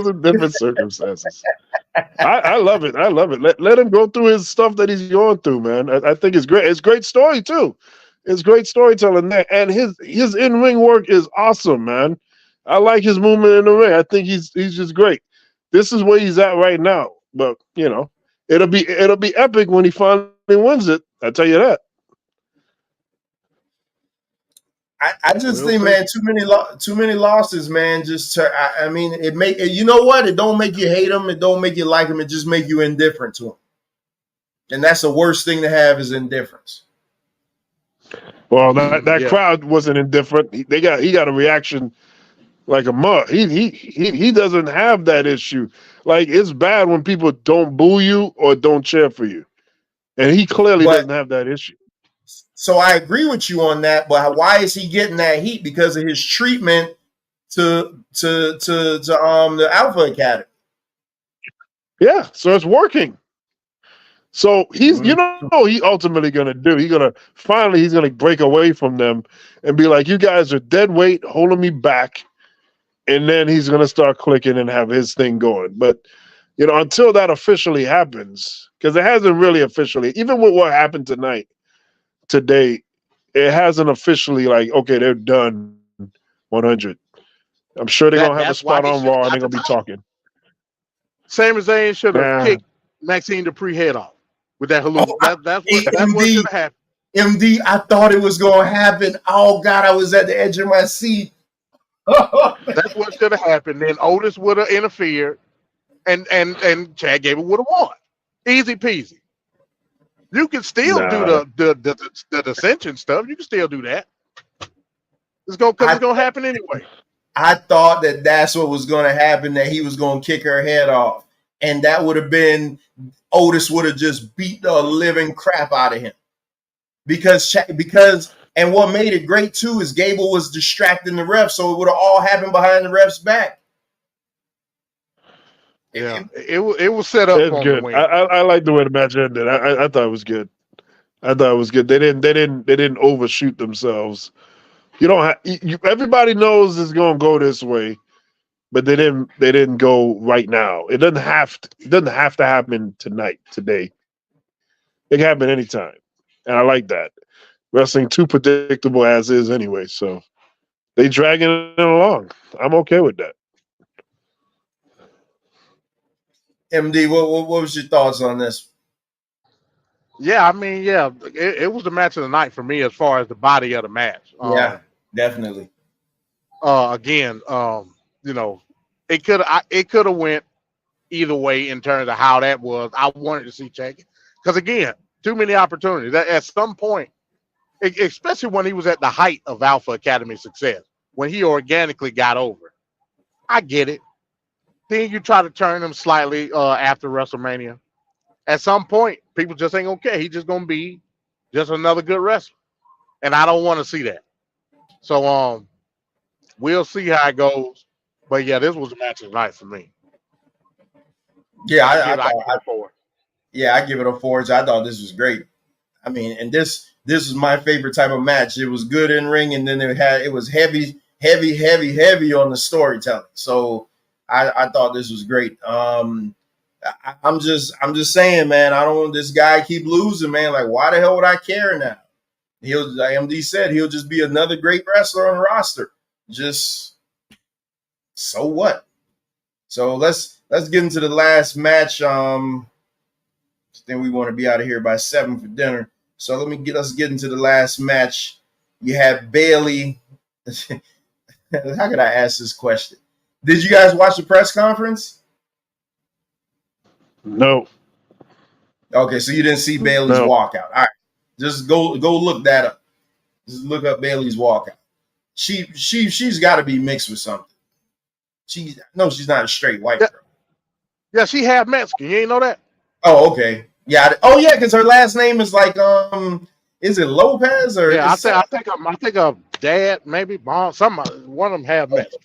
are different circumstances. I love it. I love it. Let him go through his stuff that he's going through, man. I think it's great. It's great story too. It's great storytelling there, and his in ring work is awesome, man. I like his movement in the ring. I think he's just great. This is where he's at right now, but it'll be epic when he finally wins it. I tell you that. I just think, man, too many losses, man. I mean, you know what? It don't make you hate him. It don't make you like him. It just make you indifferent to him. And that's the worst thing to have is indifference. Well, that crowd wasn't indifferent. He got a reaction like a mug. He doesn't have that issue. Like, it's bad when people don't boo you or don't cheer for you, and he clearly doesn't have that issue. So I agree with you on that, but why is he getting that heat? Because of his treatment to the Alpha Academy. Yeah, so it's working. So he's, he ultimately gonna do. He's gonna break away from them and be like, "You guys are dead weight, holding me back," and then he's gonna start clicking and have his thing going. But until that officially happens, because it hasn't really officially, even with what happened today, it hasn't officially okay, they're done 100. I'm sure they're gonna have a spot on Raw and they're gonna be talking. Sami Zayn should have kicked Maxine Dupree head off with that hallucination. That's what should have happened. MD, I thought it was gonna happen. Oh God, I was at the edge of my seat. That's what should have happened. Then Otis would have interfered, and Chad Gable would have won. Easy peasy. You can still do the dissension stuff. You can still do that. It's gonna happen anyway. I thought that's what was gonna happen. That he was gonna kick her head off, and that would have been Otis would have just beat the living crap out of him. Because and what made it great too is Gable was distracting the ref, so it would have all happened behind the ref's back. Yeah, it was set up. It's good. I like the way the match ended. I thought it was good. I thought it was good. They didn't overshoot themselves. You don't have, everybody knows it's gonna go this way, but they didn't go right now. It doesn't have to happen today. It can happen anytime, and I like that. Wrestling too predictable as is anyway, so they dragging it along. I'm okay with that. MD, what was your thoughts on this? Yeah, I mean, it was the match of the night for me as far as the body of the match. Yeah, definitely. Again, it could have went either way in terms of how that was. I wanted to see Chad because again, too many opportunities. At some point, especially when he was at the height of Alpha Academy success, when he organically got over. I get it. Then you try to turn him slightly after WrestleMania. At some point, people just ain't gonna care. He's just gonna be just another good wrestler, and I don't want to see that. So we'll see how it goes. But yeah, this was a match of the night for me. Yeah, I give it a 4. I thought this was great. I mean, and this is my favorite type of match. It was good in ring, and then it was heavy on the storytelling. So I thought this was great. I'm just saying, man, I don't want this guy keep losing, man. Like, why the hell would I care now? Like MD said, he'll just be another great wrestler on the roster. Just so what? So let's get into the last match. I think we want to be out of here by 7 for dinner. So let's get into the last match. You have Bayley. How could I ask this question? Did you guys watch the press conference? No. Okay, so you didn't see Bayley's walkout. All right, just go look that up. Just look up Bayley's walkout. She's got to be mixed with something. she's not a straight white Yeah, girl. yeah, she half Mexican. You ain't know that? Oh, okay. Yeah. Oh, yeah, because her last name is like is it Lopez or Yeah, is I think her dad, maybe mom, one of them half Mexican.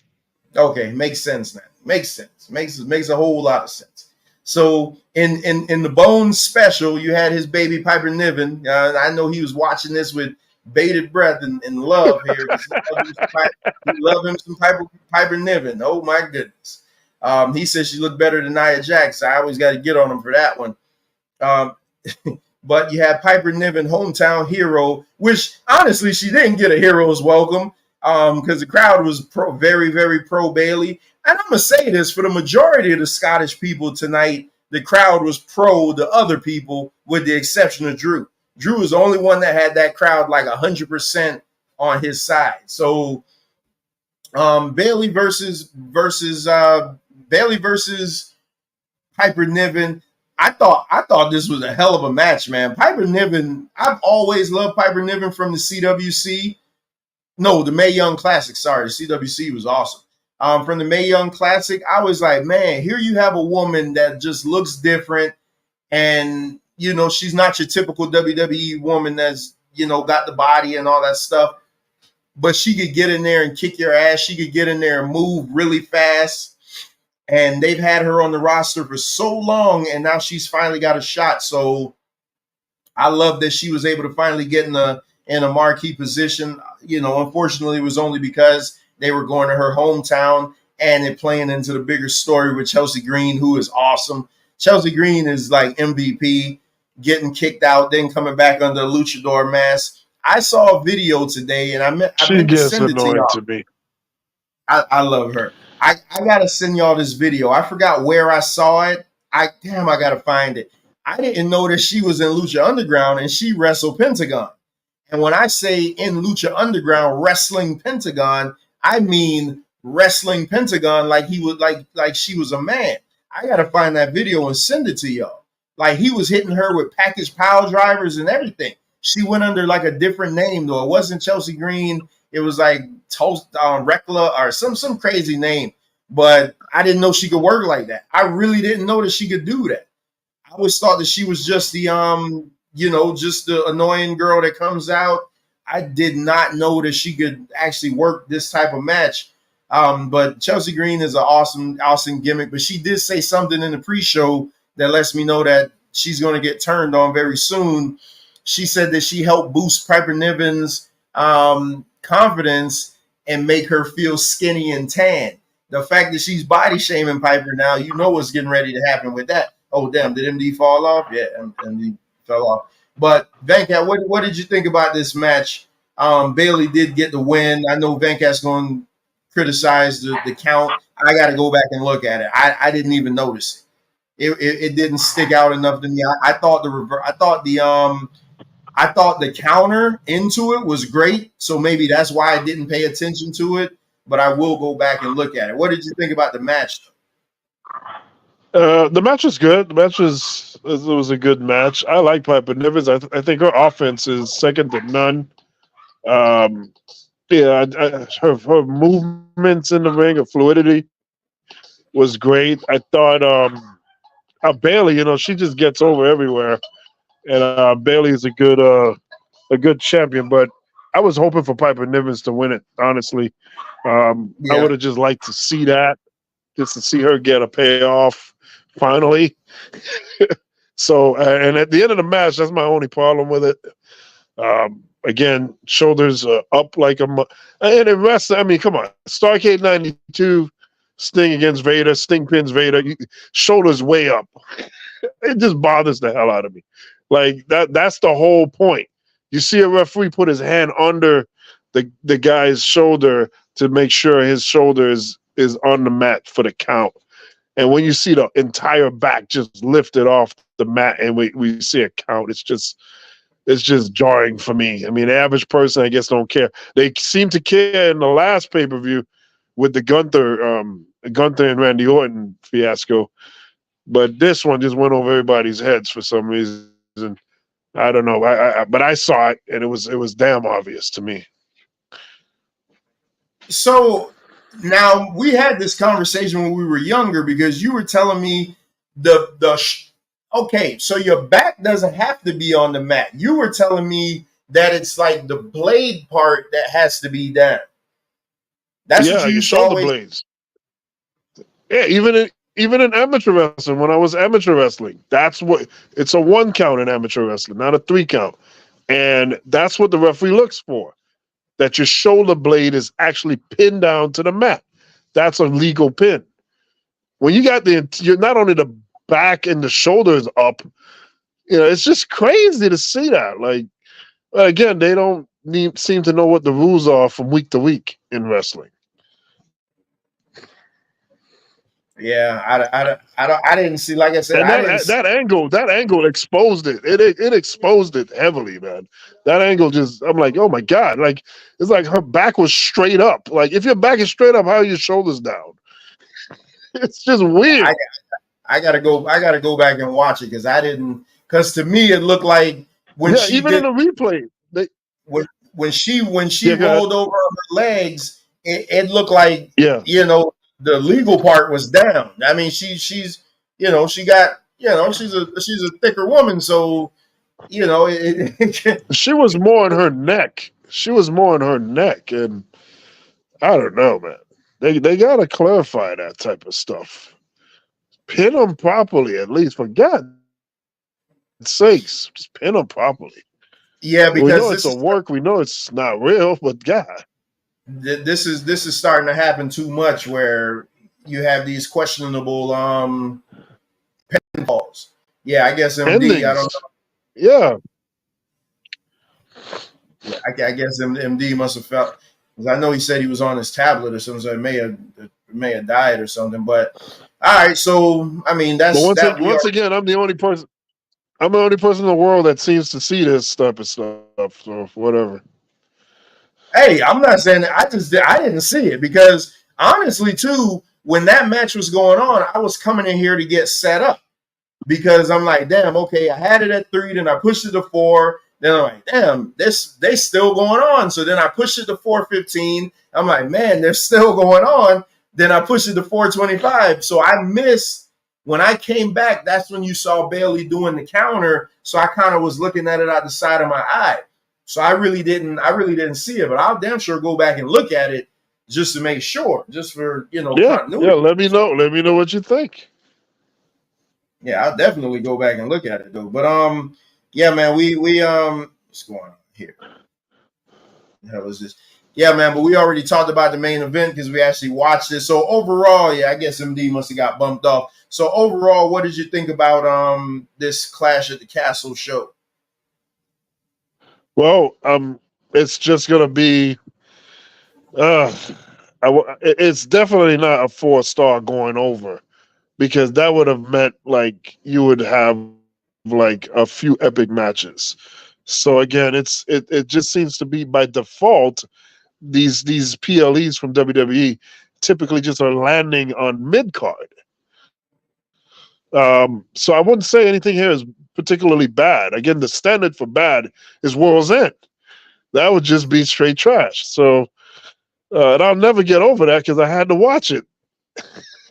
okay, makes sense now. Makes sense. Makes a whole lot of sense. So in the Bones special, you had his baby Piper Niven. I know he was watching this with bated breath and love here because he loved him some Piper Niven. Oh my goodness. He said she looked better than Nia Jax. I always got to get on him for that one. Um, but you had Piper Niven, hometown hero, which honestly she didn't get a hero's welcome because the crowd was very, very pro Bailey. And I'm gonna say this for the majority of the Scottish people tonight, the crowd was pro the other people, with the exception of Drew. Drew was the only one that had that crowd like 100% on his side. So Bailey versus Piper Niven. I thought this was a hell of a match, man. Piper Niven, I've always loved Piper Niven from the CWC. No, the Mae Young Classic. Sorry, the CWC was awesome. From the Mae Young Classic, I was like, man, here you have a woman that just looks different, and she's not your typical WWE woman that's got the body and all that stuff, but she could get in there and kick your ass. She could get in there and move really fast. And they've had her on the roster for so long, and now she's finally got a shot. So I love that she was able to finally get in a marquee position. Unfortunately, it was only because they were going to her hometown and it playing into the bigger story with Chelsea Green, who is awesome. Chelsea Green is like MVP, getting kicked out, then coming back under a luchador mask. I saw a video today, and I meant to send it to y'all. To me. I love her. I gotta send y'all this video. I forgot where I saw it. I gotta find it. I didn't know that she was in Lucha Underground and she wrestled Pentagon. And when I say in Lucha Underground wrestling Pentagon, I mean wrestling Pentagon like he would like she was a man. I gotta find that video and send it to y'all. Like he was hitting her with package pile drivers and everything. She went under like a different name though. It wasn't Chelsea Green. It was like Toast Rekla or some crazy name. But I didn't know she could work like that. I really didn't know that she could do that. I always thought that she was just the just the annoying girl that comes out. I did not know that she could actually work this type of match. But Chelsea Green is an awesome gimmick. But she did say something in the pre-show that lets me know that she's going to get turned on very soon. She said that she helped boost Piper Niven's confidence and make her feel skinny and tan. The fact that she's body shaming Piper now, what's getting ready to happen with that. Oh, damn, did MD fall off? Yeah, MD fell off. But Venkat, what did you think about this match? Bailey did get the win. I know Venkat's going to criticize the count. I got to go back and look at it. I didn't even notice it. It didn't stick out enough to me. I thought the counter into it was great, so maybe that's why I didn't pay attention to it. But I will go back and look at it. What did you think about the match? The match was good. The match was a good match. I like Piper Niven. I think her offense is second to none. Her movements in the ring, her fluidity was great. I thought Bailey, she just gets over everywhere, and Bailey is a good champion. But I was hoping for Piper Niven to win it. Honestly, I would have just liked to see that, just to see her get a payoff finally. So, and at the end of the match, that's my only problem with it. Again, shoulders up like and the rest. I mean, come on, Starrcade '92, Sting against Vader, Sting pins Vader, shoulders way up. It just bothers the hell out of me. Like that's the whole point. You see a referee put his hand under the guy's shoulder to make sure his shoulder is on the mat for the count. And when you see the entire back just lifted off the mat and we see a count, it's just jarring for me. I mean, the average person, I guess, don't care. They seem to care in the last pay-per-view with the Gunther and Randy Orton fiasco. But this one just went over everybody's heads for some reason. I don't know. But I saw it, and it was damn obvious to me. So Now we had this conversation when we were younger because you were telling me okay, so your back doesn't have to be on the mat. You were telling me that it's like the blade part that has to be down. That's what Yeah, you your used to shoulder always. blades. Yeah, even in amateur wrestling, when I was amateur wrestling, that's what it's a 1 count in amateur wrestling, not a 3 count. And that's what the referee looks for. That your shoulder blade is actually pinned down to the mat. That's a legal pin. When you got you're not only the back and the shoulders up, it's just crazy to see that. Like, again, they don't seem to know what the rules are from week to week in wrestling. Yeah, I didn't see. Like I said, And I didn't. that angle exposed it. It exposed it heavily, man. That angle I'm like, oh my god! Like it's like her back was straight up. Like if your back is straight up, how are your shoulders down? It's just weird. I gotta go. I gotta go back and watch it because I didn't. Because to me, it looked like when Yeah, she even in did the replay, when she go ahead. rolled over on her legs, it looked like Yeah, the legal part was down. I mean, she's she got she's a thicker woman, so she was more in her neck. She was more in her neck, and I don't know, man. They gotta clarify that type of stuff. Pin them properly, at least. For God's sakes, just pin them properly. yeah, We because know it's a work. We know it's not real, but God, this is starting to happen too much where you have these questionable calls. Yeah, I guess MD. I don't endings. Yeah, know. I guess MD must have felt because I know he said he was on his tablet or something, so it may have died or something. But all right, so I mean but that's that we are. once again, I'm the only person. I'm the only person in the world that seems to see this type of stuff. So whatever. Hey, I'm not saying that. I didn't see it because honestly, too, when that match was going on, I was coming in here to get set up because I'm like, damn, okay, I had it at 3, then I pushed it to 4. Then I'm like, damn, they still going on. So then I pushed it to 4:15. I'm like, man, they're still going on. Then I pushed it to 4:25. So I missed when I came back. That's when you saw Bailey doing the counter. So I kind of was looking at it out the side of my eye. So I really didn't see it, but I'll damn sure go back and look at it just to make sure, just for Yeah. continuity. Let me know. Let me know what you think. Yeah, I'll definitely go back and look at it though. But yeah, man, we what's going on here? The hell is this? Yeah, man, but we already talked about the main event because we actually watched it. So overall, yeah, I guess MD must have got bumped off. So overall, what did you think about this Clash at the Castle show? Well, it's just gonna be. Uh, it's definitely not a 4-star going over because that would have meant like you would have like a few epic matches. So again, it just seems to be by default these PLEs from WWE typically just are landing on mid card. So I wouldn't say anything here is particularly bad. Again, the standard for bad is World's End. That would just be straight trash. So, and I'll never get over that because I had to watch it,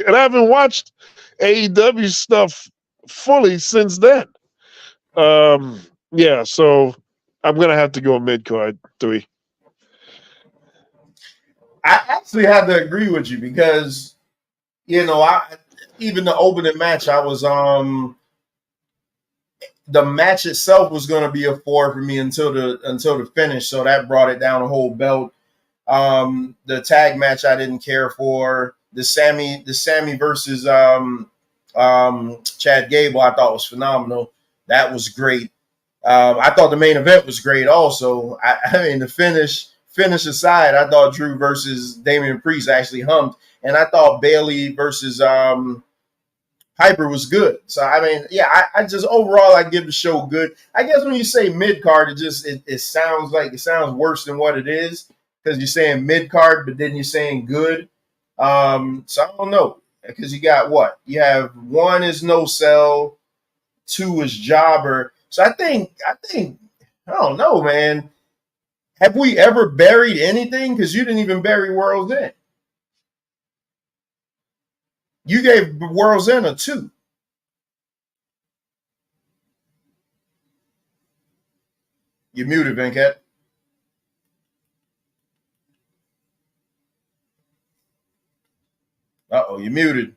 and I haven't watched AEW stuff fully since then. Yeah, so I'm gonna have to go mid card 3. I actually have to agree with you because I even the opening match, I was the match itself was going to be a 4 for me until the finish, so that brought it down a whole belt. The tag match I didn't care for. The Sammy versus Chad Gable I thought was phenomenal. That was great. I thought the main event was great also. I mean the finish aside, I thought Drew versus Damian Priest actually hummed, and I thought Bailey versus Piper was good. So I mean, yeah, I just overall I give the show good. I guess when you say mid card, it sounds like it sounds worse than what it is because you're saying mid card, but then you're saying good. So I don't know because you got what you have. 1 is No Cell, 2 is Jobber. So I think I don't know, man. Have we ever buried anything? Because you didn't even bury World's End. You gave World's End a 2. You're muted, Venkat. Uh-oh, you're muted.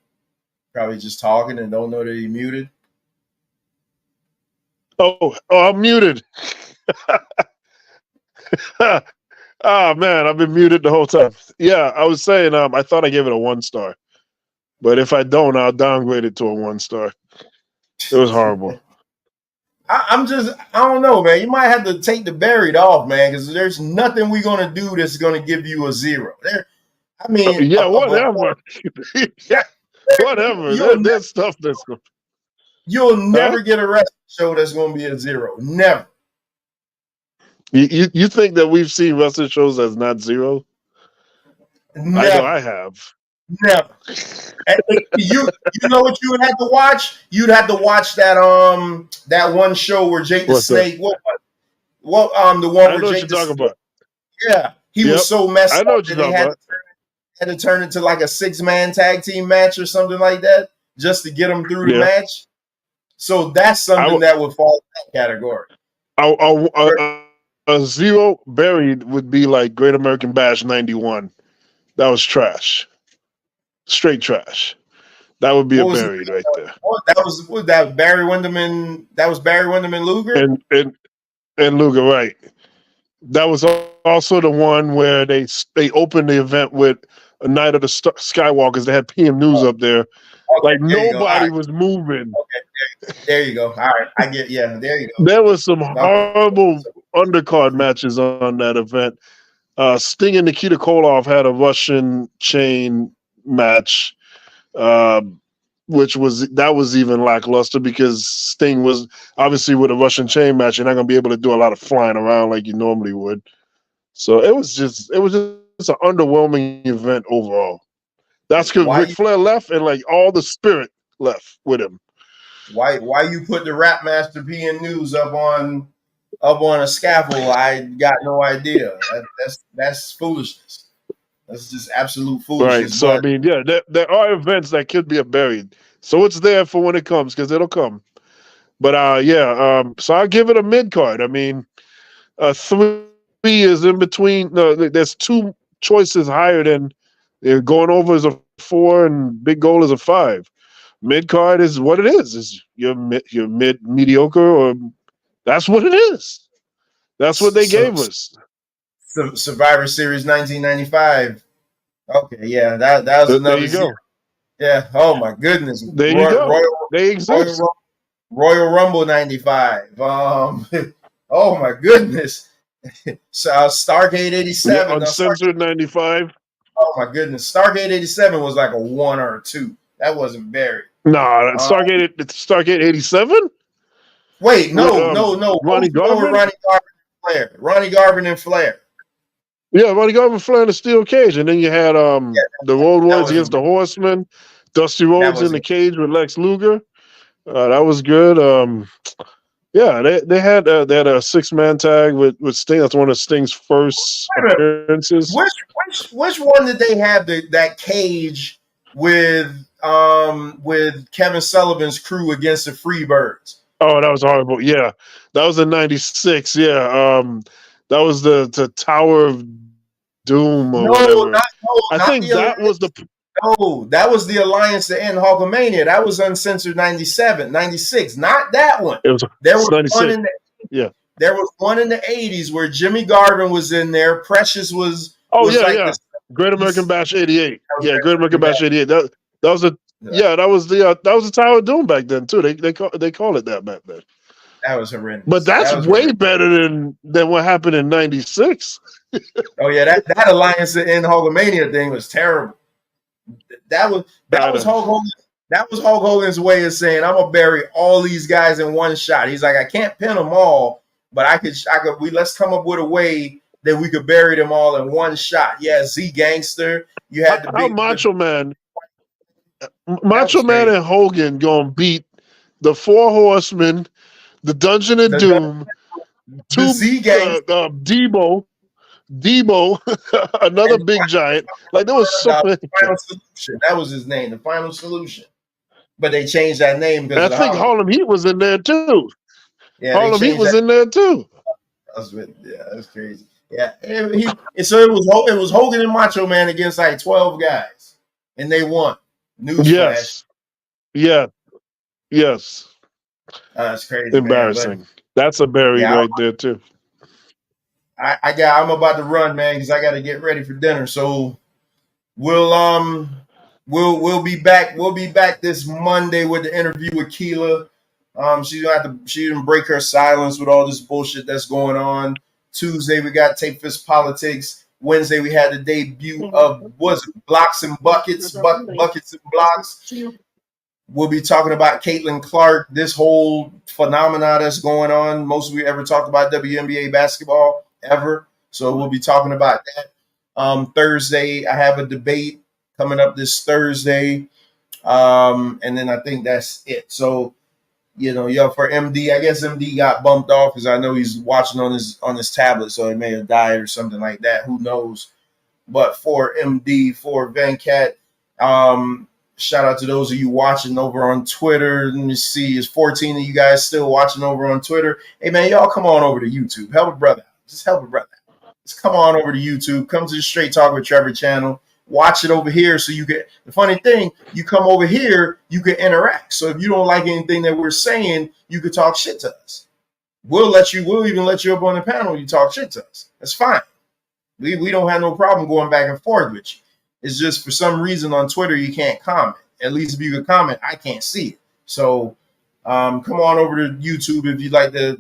Probably just talking and don't know that you're muted. Oh, I'm muted. Oh man, I've been muted the whole time. Yeah, I was saying, I thought I gave it a 1 star, but if I don't, I'll downgrade it to a 1 star. It was horrible. I don't know, man. You might have to take the buried off, man, because there's nothing we're gonna do that's gonna give you a 0. I mean, yeah, whatever. Yeah, whatever. There's stuff that's going. You'll never get a wrestling show that's gonna be a 0. Never. You think that we've seen wrestling shows that's not 0? Never. I know I have. Never. You know what you would have to watch? You'd have to watch that that one show where Jake the Snake. That? What the one I where know Jake what you're talking about. Yeah, he was so messed I know up what that you're they talking about. had to turn it to like a 6-man tag team match or something like that just to get him through the match. So that's something that would fall in that category. A 0 buried would be like Great American Bash 91. That was trash. Straight trash. That would be a buried right there. That Barry Windham and Luger? And Luger, right. That was also the one where they opened the event with a Night of the Skywalkers. They had PM News up there. Okay, nobody was moving. Okay, there you go. All right, I get. Yeah, there you go. There was some horrible undercard matches on that event. Sting and Nikita Koloff had a Russian chain match, which was even lackluster because Sting was obviously with a Russian chain match. You're not going to be able to do a lot of flying around like you normally would. So it was just an underwhelming event overall. That's because Ric Flair left and like all the spirit left with him. Why you put the Rap Master PN News up on a scaffold? I got no idea. That's foolishness. That's just absolute foolishness. Right. So I mean, yeah, there are events that could be buried. So it's there for when it comes because it'll come. But so I give it a mid card. I mean, 3 is in between. No, there's 2 choices higher than going over is a 4 and big goal is a 5. Mid card is what it is. Is you're mediocre, or that's what it is. That's what they gave us. Survivor Series 1995. Okay, yeah, that was another. There you go. Yeah. Oh my goodness. There you go. They exist. Royal Rumble 95. Oh my goodness. So Stargate 87. Yeah, Uncensored 95. Oh my goodness. Stargate 87 was like a 1 or a 2. That wasn't buried. No, Stargate 87? Wait, no. Ronnie Garvin? Ronnie Garvin and Flair. Yeah, Ronnie Garvin, Flair in the steel cage. And then you had the Road Warriors against the Horsemen. Dusty Rhodes in the cage with Lex Luger. That was good. They had a 6-man tag with Sting. That's one of Sting's first appearances. Which one did they have that cage with Kevin Sullivan's crew against the Freebirds? Oh, that was horrible. Yeah, that was in '96. Yeah, that was the Tower of Doom or whatever. I think that was the. No, that was the Alliance to End Hulkamania. That was Uncensored 97, 96. Not that one. There was 96. One in the, there was one in the 80s where Jimmy Garvin was in there. Precious was. Great American Bash 88. Yeah, Great American Bash 88. That was that was the Tower of Doom back then too. They call it that back then. That was horrendous. But that's way better than what happened in '96. Oh yeah, that Alliance to End Hulkamania thing was terrible. That was Hulk Hogan. That was Hulk Hogan's way of saying, "I'm gonna bury all these guys in one shot." He's like, "I can't pin them all, but I could. Let's come up with a way that we could bury them all in one shot." Yeah, Z Gangster. You had the Macho Man and Hogan gonna beat the 4 Horsemen, the Dungeon of Doom, Z Gangster, Debo, Debo, another big giant. Like there was so many. Final Solution. That was his name, the Final Solution. But they changed that name because I think Harlem Heat was in there too. Yeah, Harlem Heat was in there too. That's crazy. Yeah, so it was Hogan and Macho Man against like 12 guys, and they won. Newsflash. Yes. That's crazy. Embarrassing. Man, that's a berry right there too. I'm about to run, man, because I got to get ready for dinner. So we'll be back. We'll be back this Monday with the interview with Keela. She didn't break her silence with all this bullshit that's going on. Tuesday we got Tape Fist Politics. Wednesday we had the debut of Blocks and Buckets, Buckets and Blocks. We'll be talking about Caitlin Clark, this whole phenomena that's going on. Most we ever talked about WNBA basketball ever. So we'll be talking about that. Thursday, I have a debate coming up this Thursday. And then I think that's it. So, for MD, I guess MD got bumped off because I know he's watching on his tablet, so he may have died or something like that. Who knows? But for MD, for Venkat, shout out to those of you watching over on Twitter. Let me see, is 14 of you guys still watching over on Twitter? Hey man, y'all come on over to YouTube. Help a brother out. Just help a brother out. Just come on over to YouTube. Come to the Straight Talk with Trevor channel. Watch it over here so you get the funny thing, you come over here, you can interact. So if you don't like anything that we're saying, you could talk shit to us. We'll even let you up on the panel, you talk shit to us. That's fine. We don't have no problem going back and forth with you. It's just for some reason on Twitter you can't comment. At least if you can comment, I can't see it. So come on over to YouTube if you'd like to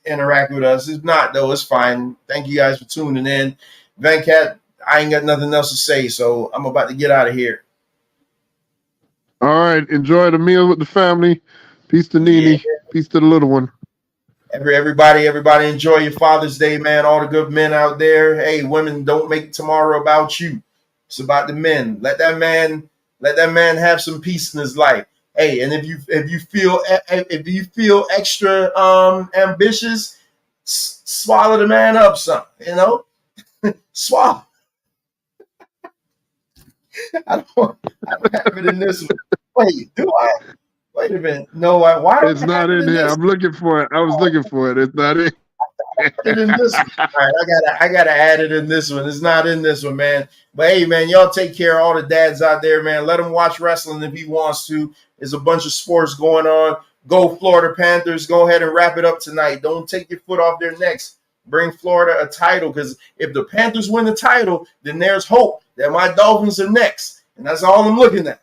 interact with us. If not, though, it's fine. Thank you guys for tuning in. Venkat, I ain't got nothing else to say, so I'm about to get out of here. All right. Enjoy the meal with the family. Peace to Nene. Yeah. Peace to the little one. Everybody enjoy your Father's Day, man. All the good men out there. Hey, women, don't make tomorrow about you. It's about the men. Let that man have some peace in his life. Hey, and if you feel extra ambitious, swallow the man up some, swallow. I don't have it in this one. Wait, do I? Wait a minute. No, why? It's not in here. I'm looking for it. I was looking for it. It's not in. In this one. All right, I gotta add it in this one. It's not in this one, man. But hey, man, y'all take care of all the dads out there, man. Let him watch wrestling if he wants to. There's a bunch of sports going on. Go Florida Panthers. Go ahead and wrap it up tonight. Don't take your foot off their necks. Bring Florida a title, because if the Panthers win the title, then there's hope that my Dolphins are next. And that's all I'm looking at.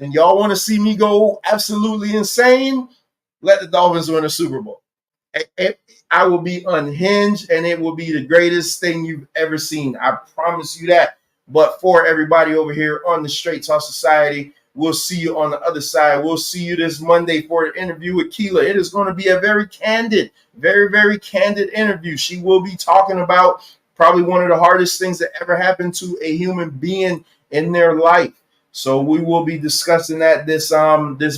And y'all want to see me go absolutely insane? Let the Dolphins win a Super Bowl. I will be unhinged, and it will be the greatest thing you've ever seen. I promise you that. But for everybody over here on the Straight Talk Society, we'll see you on the other side. We'll see you this Monday for an interview with Keela. It is going to be a very candid, very, very candid interview. She will be talking about probably one of the hardest things that ever happened to a human being in their life. So we will be discussing that this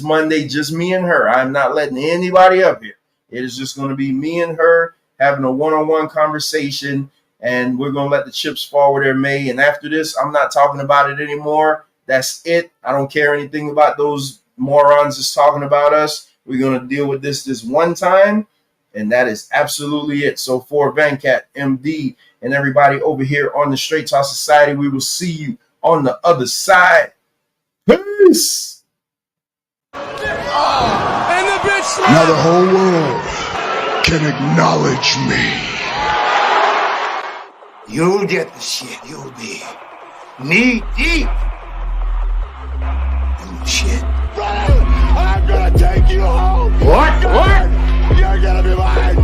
Monday, just me and her. I'm not letting anybody up here. It is just going to be me and her having a one-on-one conversation, and we're going to let the chips fall where they may. And after this, I'm not talking about it anymore. That's it. I don't care anything about those morons that's talking about us. We're going to deal with this one time, and that is absolutely it. So for Venkat, MD, and everybody over here on the Straight Talk Society, we will see you on the other side. Peace. Now the whole world can acknowledge me. You'll get the shit. You'll be knee deep in the shit. Brother, I'm gonna take you home. What? You're gonna be mine.